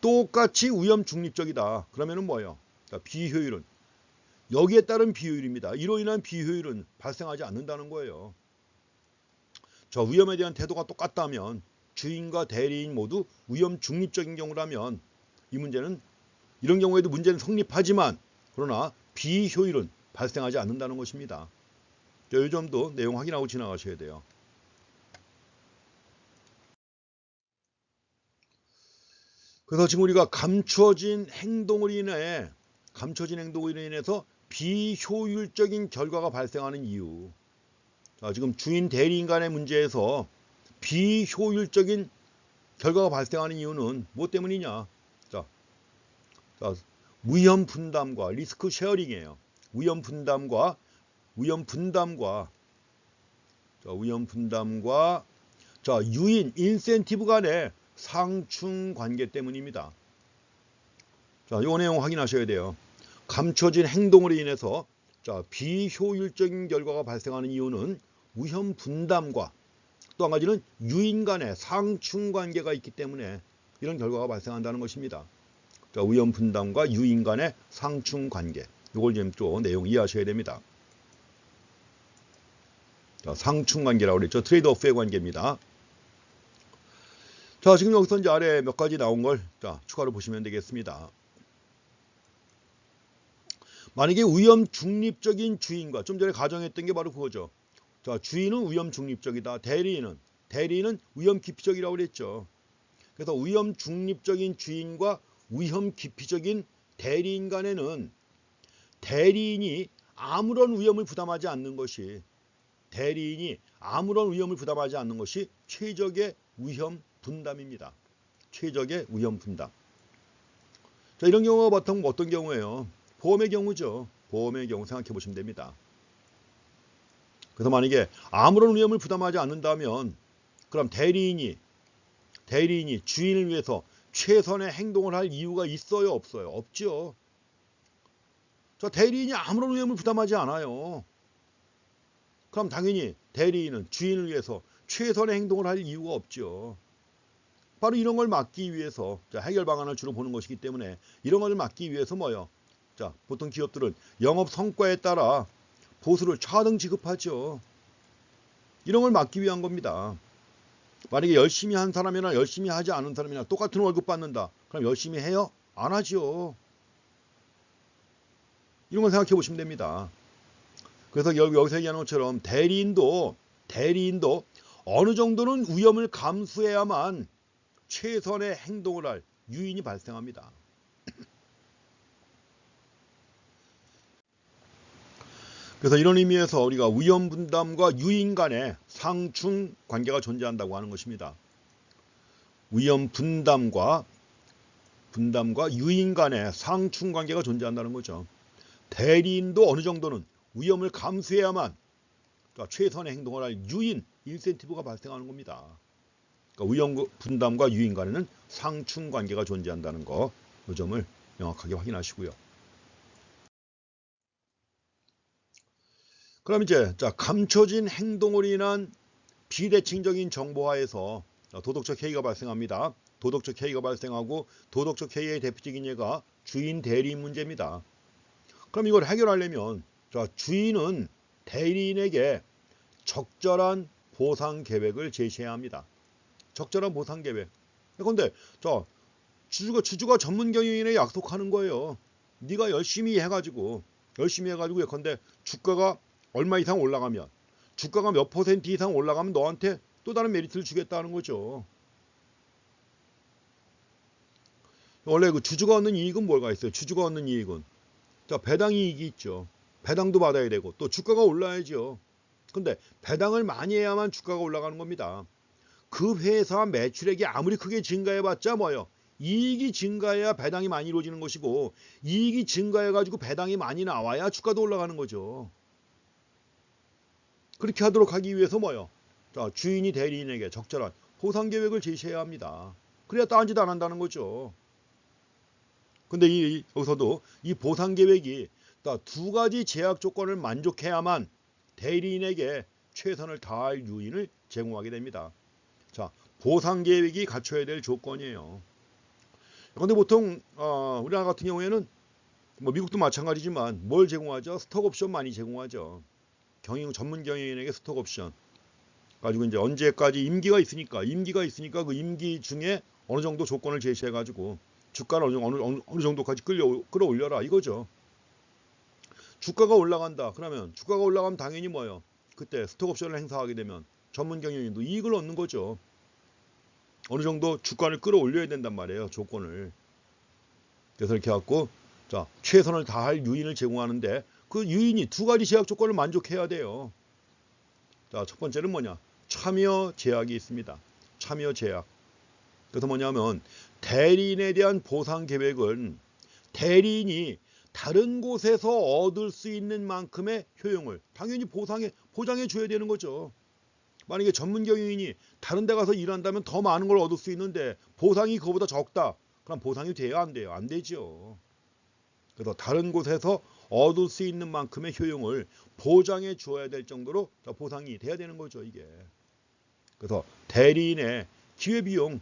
똑같이 위험 중립적이다. 그러면은 뭐예요? 비효율은 여기에 따른 비효율입니다. 이로 인한 비효율은 발생하지 않는다는 거예요. 위험에 대한 태도가 똑같다면, 주인과 대리인 모두 위험 중립적인 경우라면 이런 경우에도 문제는 성립하지만 그러나 비효율은 발생하지 않는다는 것입니다. 이 점도 내용 확인하고 지나가셔야 돼요. 그래서 지금 우리가 감춰진 행동으로 인해서 비효율적인 결과가 발생하는 이유. 지금 주인 대리인 간의 문제에서 비효율적인 결과가 발생하는 이유는 무엇 때문이냐? 위험 분담과 리스크 쉐어링이에요. 위험 분담과 유인 인센티브 간의 상충 관계 때문입니다. 이 내용 확인하셔야 돼요. 감춰진 행동으로 인해서 비효율적인 결과가 발생하는 이유는 위험 분담과 또 한 가지는 유인 간의 상충 관계가 있기 때문에 이런 결과가 발생한다는 것입니다. 위험 분담과 유인 간의 상충 관계. 이걸 좀 내용 이해하셔야 됩니다. 상충 관계라고 그랬죠. 트레이드 오프의 관계입니다. 지금 여기서 이제 아래 몇 가지 나온 걸 추가로 보시면 되겠습니다. 만약에 위험 중립적인 주인과 좀 전에 가정했던 게 바로 그거죠. 자, 주인은 위험 중립적이다. 대리인은 위험 기피적이라고 그랬죠. 그래서 위험 중립적인 주인과 위험 기피적인 대리인 간에는 대리인이 아무런 위험을 부담하지 않는 것이 최적의 위험 분담입니다. 최적의 위험 분담. 자, 이런 경우가 보통 어떤 경우예요? 보험의 경우죠. 보험의 경우 생각해 보시면 됩니다. 그래서 만약에 아무런 위험을 부담하지 않는다면 그럼 대리인이 주인을 위해서 최선의 행동을 할 이유가 있어요, 없어요? 없죠. 저 대리인이 아무런 위험을 부담하지 않아요. 그럼 당연히 대리인은 주인을 위해서 최선의 행동을 할 이유가 없죠. 바로 이런 걸 막기 위해서 해결 방안을 주로 보는 것이기 때문에 이런 걸 막기 위해서 뭐요? 자, 보통 기업들은 영업 성과에 따라 보수를 차등 지급하죠. 이런 걸 막기 위한 겁니다. 만약에 열심히 한 사람이나 열심히 하지 않은 사람이나 똑같은 월급 받는다. 그럼 열심히 해요? 안 하죠. 이런 걸 생각해 보시면 됩니다. 그래서 여기서 얘기하는 것처럼 대리인도 어느 정도는 위험을 감수해야만 최선의 행동을 할 유인이 발생합니다. 그래서 이런 의미에서 우리가 위험 분담과 유인 간의 상충 관계가 존재한다고 하는 것입니다. 위험 분담과 유인 간의 상충 관계가 존재한다는 거죠. 대리인도 어느 정도는 위험을 감수해야만 최선의 행동을 할 유인, 인센티브가 발생하는 겁니다. 그러니까 위험 분담과 유인 간에는 상충 관계가 존재한다는 거, 이 점을 명확하게 확인하시고요. 그럼 이제 감춰진 행동으로 인한 비대칭적인 정보화에서 도덕적 해이가 발생합니다. 도덕적 해이가 발생하고 도덕적 해이의 대표적인 예가 주인 대리인 문제입니다. 그럼 이걸 해결하려면 주인은 대리인에게 적절한 보상 계획을 제시해야 합니다. 적절한 보상 계획. 그런데 주주가 전문 경영인에 약속하는 거예요. 네가 열심히 해가지고 예컨대 주가가 얼마 이상 올라가면, 주가가 몇 % 이상 올라가면 너한테 또 다른 메리트를 주겠다는 거죠. 원래 그 주주가 얻는 이익은 뭐가 있어요? 주주가 얻는 이익은 배당 이익이 있죠. 배당도 받아야 되고 또 주가가 올라야죠. 근데 배당을 많이 해야만 주가가 올라가는 겁니다. 그 회사 매출액이 아무리 크게 증가해봤자 뭐예요? 이익이 증가해야 배당이 많이 이루어지는 것이고 이익이 증가해가지고 배당이 많이 나와야 주가도 올라가는 거죠. 그렇게 하도록 하기 위해서 뭐예요? 주인이 대리인에게 적절한 보상 계획을 제시해야 합니다. 그래야 딴짓 안 한다는 거죠. 근데 여기서도 이 보상 계획이 두 가지 제약 조건을 만족해야만 대리인에게 최선을 다할 유인을 제공하게 됩니다. 보상 계획이 갖춰야 될 조건이에요. 그런데 보통 우리나라 같은 경우에는 미국도 마찬가지지만 뭘 제공하죠? 스톡 옵션 많이 제공하죠. 전문 경영인에게 스톡 옵션 가지고 이제 언제까지 임기가 있으니까 그 임기 중에 어느 정도 조건을 제시해 가지고 주가를 어느 정도까지 끌어올려라 이거죠. 주가가 올라간다. 그러면 주가가 올라가면 당연히 뭐예요? 그때 스톡 옵션을 행사하게 되면 전문 경영인도 이익을 얻는 거죠. 어느 정도 주가를 끌어올려야 된단 말이에요. 조건을. 그래서 이렇게 해갖고 최선을 다할 유인을 제공하는데 그 유인이 두 가지 제약 조건을 만족해야 돼요. 첫 번째는 뭐냐? 참여 제약이 있습니다. 참여 제약. 그래서 뭐냐면 대리인에 대한 보상 계획은 대리인이 다른 곳에서 얻을 수 있는 만큼의 효용을 당연히 보장해 줘야 되는 거죠. 만약에 전문 경영인이 다른 데 가서 일한다면 더 많은 걸 얻을 수 있는데 보상이 그거보다 적다. 그럼 보상이 돼야 안 돼요? 안 되죠. 그래서 다른 곳에서 얻을 수 있는 만큼의 효용을 보장해 줘야 될 정도로 보상이 돼야 되는 거죠, 이게. 그래서 대리인의 기회비용,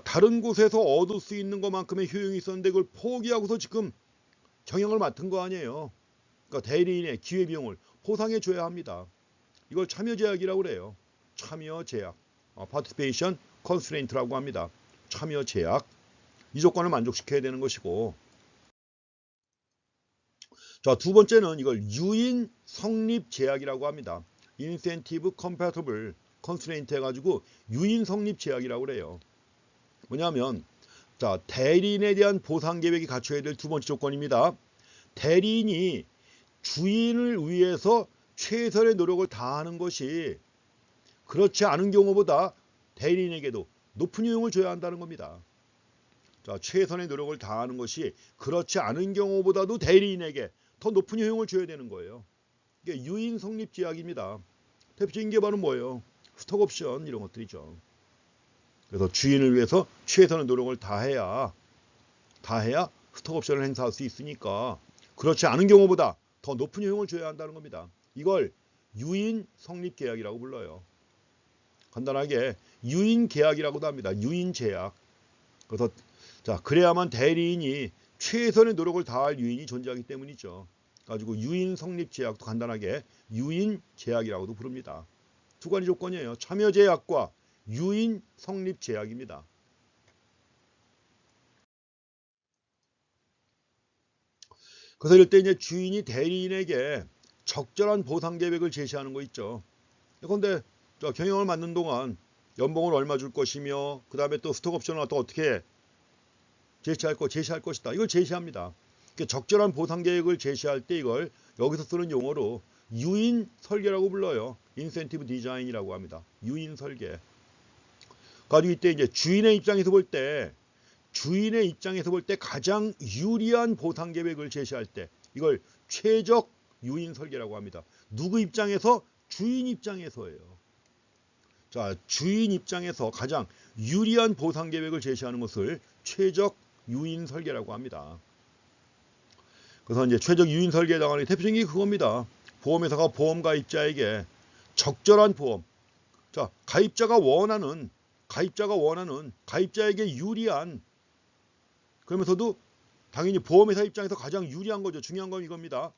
다른 곳에서 얻을 수 있는 것만큼의 효용이 있었는데 그걸 포기하고서 지금 경영을 맡은 거 아니에요. 그러니까 대리인의 기회비용을 보상해 줘야 합니다. 이걸 참여제약이라고 그래요. 참여제약, participation constraint라고 합니다. 참여제약, 이 조건을 만족시켜야 되는 것이고, 두 번째는 이걸 유인 성립 제약이라고 합니다. 인센티브 컴패터블 컨스트레인트 해가지고 유인 성립 제약이라고 그래요. 뭐냐면 자, 대리인에 대한 보상 계획이 갖춰야 될 두 번째 조건입니다. 대리인이 주인을 위해서 최선의 노력을 다하는 것이 그렇지 않은 경우보다 대리인에게도 높은 효용을 줘야 한다는 겁니다. 자, 최선의 노력을 다하는 것이 그렇지 않은 경우보다도 대리인에게 더 높은 효용을 줘야 되는 거예요. 이게 유인 성립 제약입니다. 대표적인 게 바로 뭐예요? 스톡옵션 이런 것들이죠. 그래서 주인을 위해서 최선의 노력을 다해야 스톡옵션을 행사할 수 있으니까 그렇지 않은 경우보다 더 높은 효용을 줘야 한다는 겁니다. 이걸 유인 성립 계약이라고 불러요. 간단하게 유인 계약이라고도 합니다. 유인 제약. 그래서 자, 그래야만 대리인이 최선의 노력을 다할 유인이 존재하기 때문이죠. 가지고 유인 성립 제약도 간단하게 유인 제약이라고도 부릅니다. 두 가지 조건이에요. 참여 제약과 유인 성립 제약입니다. 그래서 이럴 때 이제 주인이 대리인에게 적절한 보상 계획을 제시하는 거 있죠. 그런데 경영을 맡는 동안 연봉을 얼마 줄 것이며 그 다음에 또 스톡 옵션을 또 어떻게 제시할 것이다. 이걸 제시합니다. 적절한 보상 계획을 제시할 때 이걸 여기서 쓰는 용어로 유인 설계라고 불러요. 인센티브 디자인이라고 합니다. 유인 설계. 가지고 이때 이제 주인의 입장에서 볼 때 가장 유리한 보상 계획을 제시할 때 이걸 최적 유인 설계라고 합니다. 누구 입장에서? 주인 입장에서예요. 자, 주인 입장에서 가장 유리한 보상 계획을 제시하는 것을 최적 유인 설계라고 합니다. 그래서 이제 최적 유인 설계에 해당하는 대표적인 게 그겁니다. 보험회사가 보험 가입자에게 적절한 보험, 자, 가입자에게 유리한, 그러면서도 당연히 보험회사 입장에서 가장 유리한 거죠. 중요한 건 이겁니다.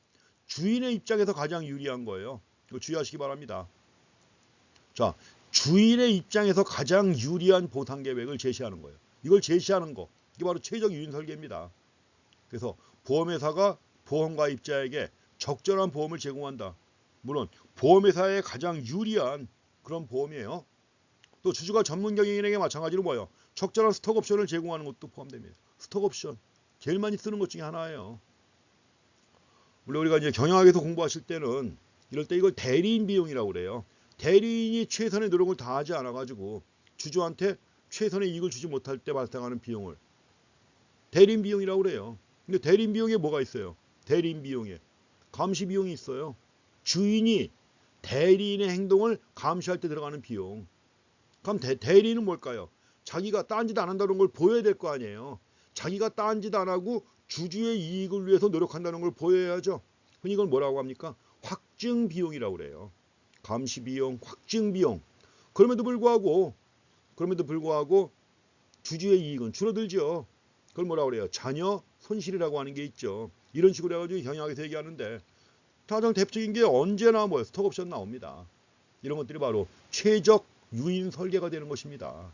주인의 입장에서 가장 유리한 거예요. 이거 주의하시기 바랍니다. 자, 주인의 입장에서 가장 유리한 보상 계획을 제시하는 거예요. 이걸 제시하는 거, 이게 바로 최적 유인 설계입니다. 그래서 보험회사가 보험 가입자에게 적절한 보험을 제공한다. 물론 보험회사에 가장 유리한 그런 보험이에요. 또 주주가 전문 경영인에게 마찬가지로 뭐예요? 적절한 스톡 옵션을 제공하는 것도 포함됩니다. 스톡 옵션 제일 많이 쓰는 것 중에 하나예요. 물론 우리가 이제 경영학에서 공부하실 때는 이럴 때 이걸 대리인 비용이라고 그래요. 대리인이 최선의 노력을 다하지 않아가지고 주주한테 최선의 이익을 주지 못할 때 발생하는 비용을 대리인 비용이라고 그래요. 근데 대리인 비용에 뭐가 있어요? 대리인 비용에 감시 비용이 있어요. 주인이 대리인의 행동을 감시할 때 들어가는 비용. 그럼 대리인은 뭘까요? 자기가 딴짓 안 한다는 걸 보여야 될 거 아니에요. 자기가 딴짓 안 하고 주주의 이익을 위해서 노력한다는 걸 보여야죠. 그럼 이걸 뭐라고 합니까? 확증 비용이라고 그래요. 감시 비용, 확증 비용. 그럼에도 불구하고 주주의 이익은 줄어들죠. 그걸 뭐라고 그래요? 자녀 손실이라고 하는 게 있죠. 이런 식으로 해가지고 경영학에서 얘기하는데 가장 대표적인 게 언제나 뭐예요? 스톡옵션 나옵니다. 이런 것들이 바로 최적 유인 설계가 되는 것입니다.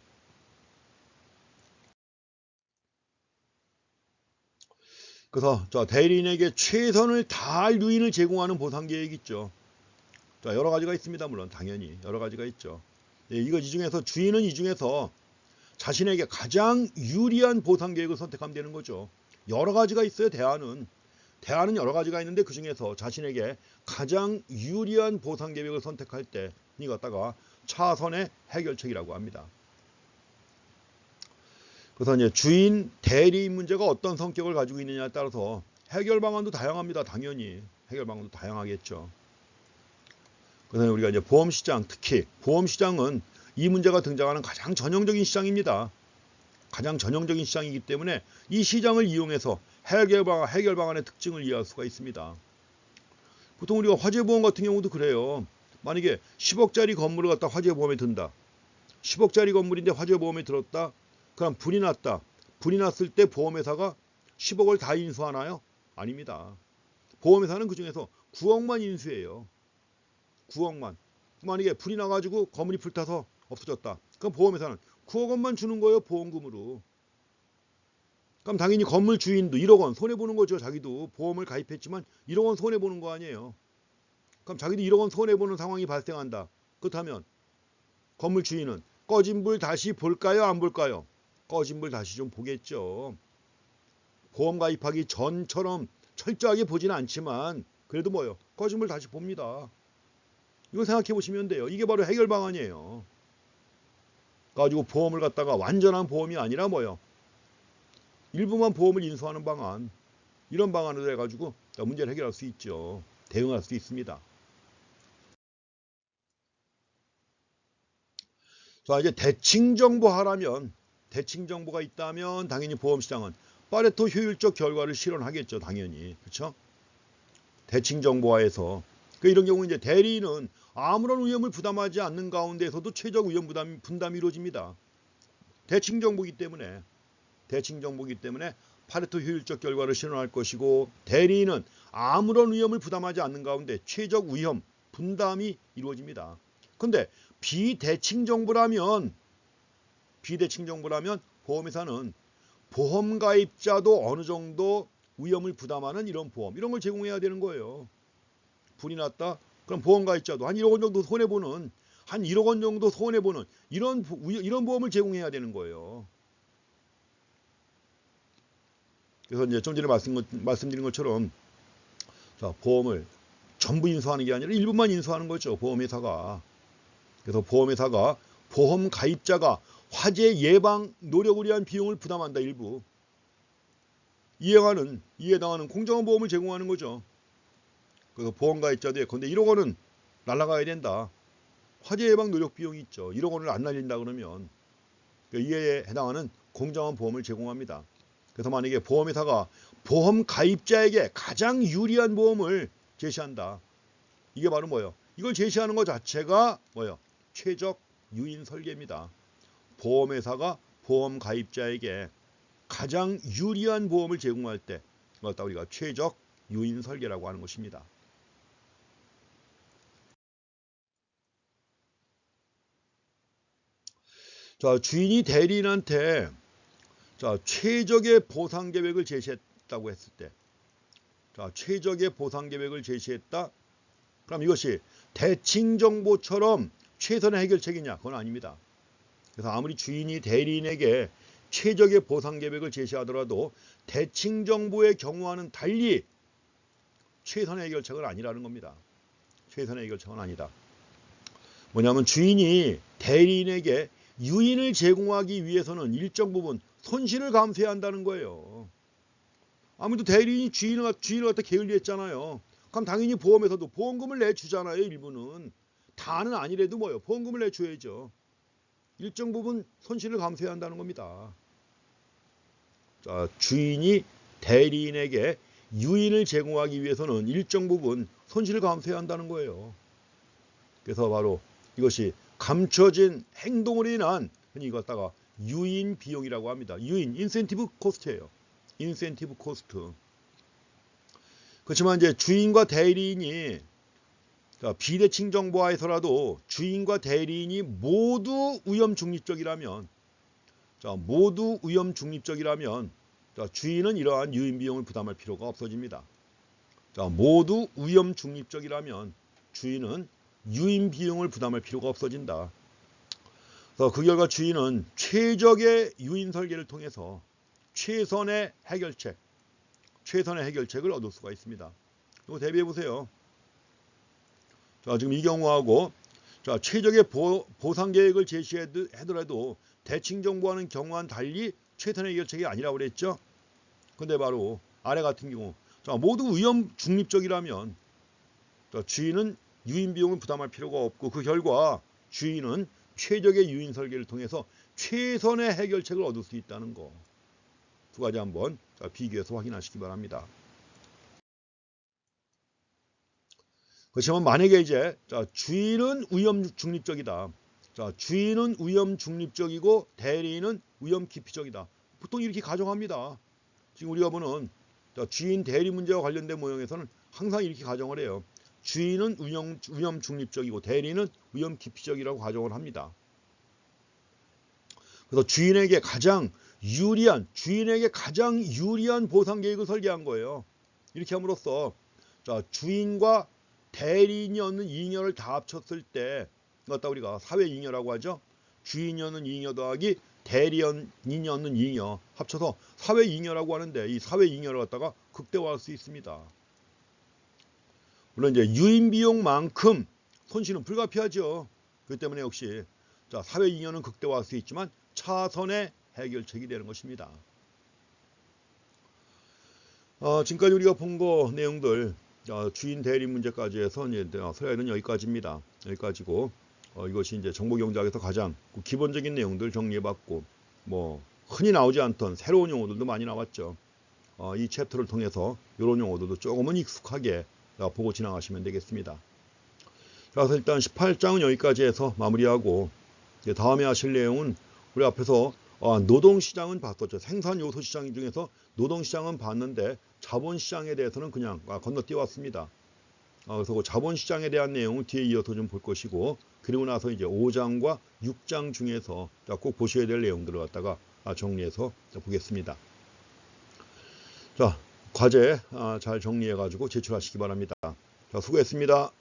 그래서 대리인에게 최선을 다할 유인을 제공하는 보상 계획이 있죠. 자, 여러 가지가 있습니다. 물론 당연히 여러 가지가 있죠. 이 중에서 주인은 이 중에서 자신에게 가장 유리한 보상 계획을 선택하면 되는 거죠. 여러 가지가 있어요. 대안은 여러 가지가 있는데 그 중에서 자신에게 가장 유리한 보상 계획을 선택할 때 이것다가 차선의 해결책이라고 합니다. 그래서 이제 주인, 대리인 문제가 어떤 성격을 가지고 있느냐에 따라서 해결 방안도 다양합니다. 당연히 해결 방안도 다양하겠죠. 그래서 우리가 이제 보험 시장, 특히 보험 시장은 이 문제가 등장하는 가장 전형적인 시장입니다. 가장 전형적인 시장이기 때문에 이 시장을 이용해서 해결 방안의 특징을 이해할 수가 있습니다. 보통 우리가 화재보험 같은 경우도 그래요. 만약에 10억짜리 건물을 갖다 화재보험에 든다. 10억짜리 건물인데 화재보험에 들었다. 그럼 불이 났다. 불이 났을 때 보험회사가 10억을 다 인수하나요? 아닙니다. 보험회사는 그중에서 9억만 인수해요. 9억만. 만약에 불이 나가지고 건물이 불타서 없어졌다. 그럼 보험회사는 9억 원만 주는 거예요. 보험금으로. 그럼 당연히 건물 주인도 1억 원 손해보는 거죠. 자기도 보험을 가입했지만 1억 원 손해보는 거 아니에요. 그럼 자기도 1억 원 손해보는 상황이 발생한다. 그렇다면 건물 주인은 꺼진 불 다시 볼까요? 안 볼까요? 꺼진 불 다시 좀 보겠죠. 보험 가입하기 전처럼 철저하게 보지는 않지만 그래도 뭐요? 꺼진 불 다시 봅니다. 이거 생각해 보시면 돼요. 이게 바로 해결 방안이에요. 가지고 보험을 갖다가 완전한 보험이 아니라 뭐요? 일부만 보험을 인수하는 방안. 이런 방안으로 해가지고 문제를 해결할 수 있죠. 대응할 수 있습니다. 자, 이제 대칭 정보하라면, 대칭 정보가 있다면 당연히 보험시장은 파레토 효율적 결과를 실현하겠죠. 당연히. 그렇죠? 대칭 정보화에서. 이런 경우 이제 대리인은 아무런 위험을 부담하지 않는 가운데에서도 최적 위험 분담이 이루어집니다. 대칭 정보이기 때문에 파레토 효율적 결과를 실현할 것이고, 대리인은 아무런 위험을 부담하지 않는 가운데 최적 위험 분담이 이루어집니다. 근데 비대칭 정보라면 보험회사는 보험 가입자도 어느 정도 위험을 부담하는 이런 보험, 이런 걸 제공해야 되는 거예요. 불이 났다? 그럼 보험 가입자도 한 1억 원 정도 손해보는, 이런 보험을 제공해야 되는 거예요. 그래서 이제 좀 전에 말씀드린 것처럼, 자, 보험을 전부 인수하는 게 아니라 일부만 인수하는 거죠. 보험회사가. 그래서 보험회사가 보험 가입자가 화재 예방 노력을 위한 비용을 부담한다. 일부. 이에 해당하는 공정한 보험을 제공하는 거죠. 그래서 보험 가입자도 근데 1억 원은 날라가야 된다. 화재 예방 노력 비용이 있죠. 1억 원을 안 날린다 그러면 이에 해당하는 공정한 보험을 제공합니다. 그래서 만약에 보험회사가 보험 가입자에게 가장 유리한 보험을 제시한다. 이게 바로 뭐예요? 이걸 제시하는 것 자체가 뭐예요? 최적 유인 설계입니다. 보험회사가 보험 가입자에게 가장 유리한 보험을 제공할 때 그것다 우리가 최적 유인 설계라고 하는 것입니다. 자, 주인이 대리인한테 최적의 보상 계획을 제시했다고 했을 때, 최적의 보상 계획을 제시했다. 그럼 이것이 대칭 정보처럼 최선의 해결책이냐? 그건 아닙니다. 그래서 아무리 주인이 대리인에게 최적의 보상 계획을 제시하더라도 대칭 정보의 경우와는 달리 최선의 해결책은 아니라는 겁니다. 최선의 해결책은 아니다. 뭐냐면 주인이 대리인에게 유인을 제공하기 위해서는 일정 부분 손실을 감수해야 한다는 거예요. 아무래도 대리인이 주인을 갖다 게을리했잖아요. 그럼 당연히 보험에서도 보험금을 내주잖아요. 일부는. 다는 아니래도 보험금을 내줘야죠. 일정 부분 손실을 감수해야 한다는 겁니다. 자, 주인이 대리인에게 유인을 제공하기 위해서는 일정 부분 손실을 감수해야 한다는 거예요. 그래서 바로 이것이 감춰진 행동으로 인한, 흔히 이거 갖다가 유인 비용이라고 합니다. 유인, 인센티브 코스트예요. 인센티브 코스트. 그렇지만 이제 주인과 대리인이 비대칭 정보화에서라도 주인과 대리인이 모두 위험 중립적이라면, 주인은 이러한 유인 비용을 부담할 필요가 없어집니다. 모두 위험 중립적이라면 주인은 유인 비용을 부담할 필요가 없어진다. 그래서 그 결과 주인은 최적의 유인 설계를 통해서 최선의 해결책을 얻을 수가 있습니다. 이거 대비해 보세요. 지금 이 경우하고 최적의 보상 계획을 제시하더라도 대칭 정보하는 경우와는 달리 최선의 해결책이 아니라고 그랬죠. 근데 바로 아래 같은 경우 모두 위험 중립적이라면 주인은 유인 비용을 부담할 필요가 없고, 그 결과 주인은 최적의 유인 설계를 통해서 최선의 해결책을 얻을 수 있다는 거. 두 가지 한번 비교해서 확인하시기 바랍니다. 그렇지만 만약에 이제 주인은 위험 중립적이다. 주인은 위험 중립적이고 대리인은 위험 기피적이다. 보통 이렇게 가정합니다. 지금 우리가 보는 주인 대리 문제와 관련된 모형에서는 항상 이렇게 가정을 해요. 주인은 위험 중립적이고 대리인은 위험 기피적이라고 가정을 합니다. 그래서 주인에게 가장 유리한 보상 계획을 설계한 거예요. 이렇게 함으로써 주인과 대리인이 얻는 잉여를 다 합쳤을 때 갖다 우리가 사회잉여라고 하죠. 주인이 얻는 잉여 더하기 대리인이 얻는 잉여 합쳐서 사회잉여라고 하는데, 이 사회잉여를 갖다가 극대화할 수 있습니다. 물론 이제 유인비용만큼 손실은 불가피하죠. 그렇기 때문에 역시 자, 사회잉여는 극대화할 수 있지만 차선의 해결책이 되는 것입니다. 지금까지 우리가 본 거 내용들, 주인 대리인 문제까지 해서 이제 서야는 여기까지입니다. 여기까지고, 이것이 이제 정보경제학에서 가장 기본적인 내용들 정리해봤고, 뭐 흔히 나오지 않던 새로운 용어들도 많이 나왔죠. 이 챕터를 통해서 이런 용어들도 조금은 익숙하게 보고 지나가시면 되겠습니다. 그래서 일단 18장은 여기까지 해서 마무리하고, 다음에 하실 내용은 우리 앞에서 노동시장은 봤었죠. 생산요소시장 중에서 노동시장은 봤는데 자본시장에 대해서는 그냥 건너뛰어왔습니다. 그래서 그 자본시장에 대한 내용은 뒤에 이어서 좀 볼 것이고, 그리고 나서 이제 5장과 6장 중에서 꼭 보셔야 될 내용들을 갖다가 정리해서 보겠습니다. 자, 과제 잘 정리해 가지고 제출하시기 바랍니다. 자, 수고했습니다.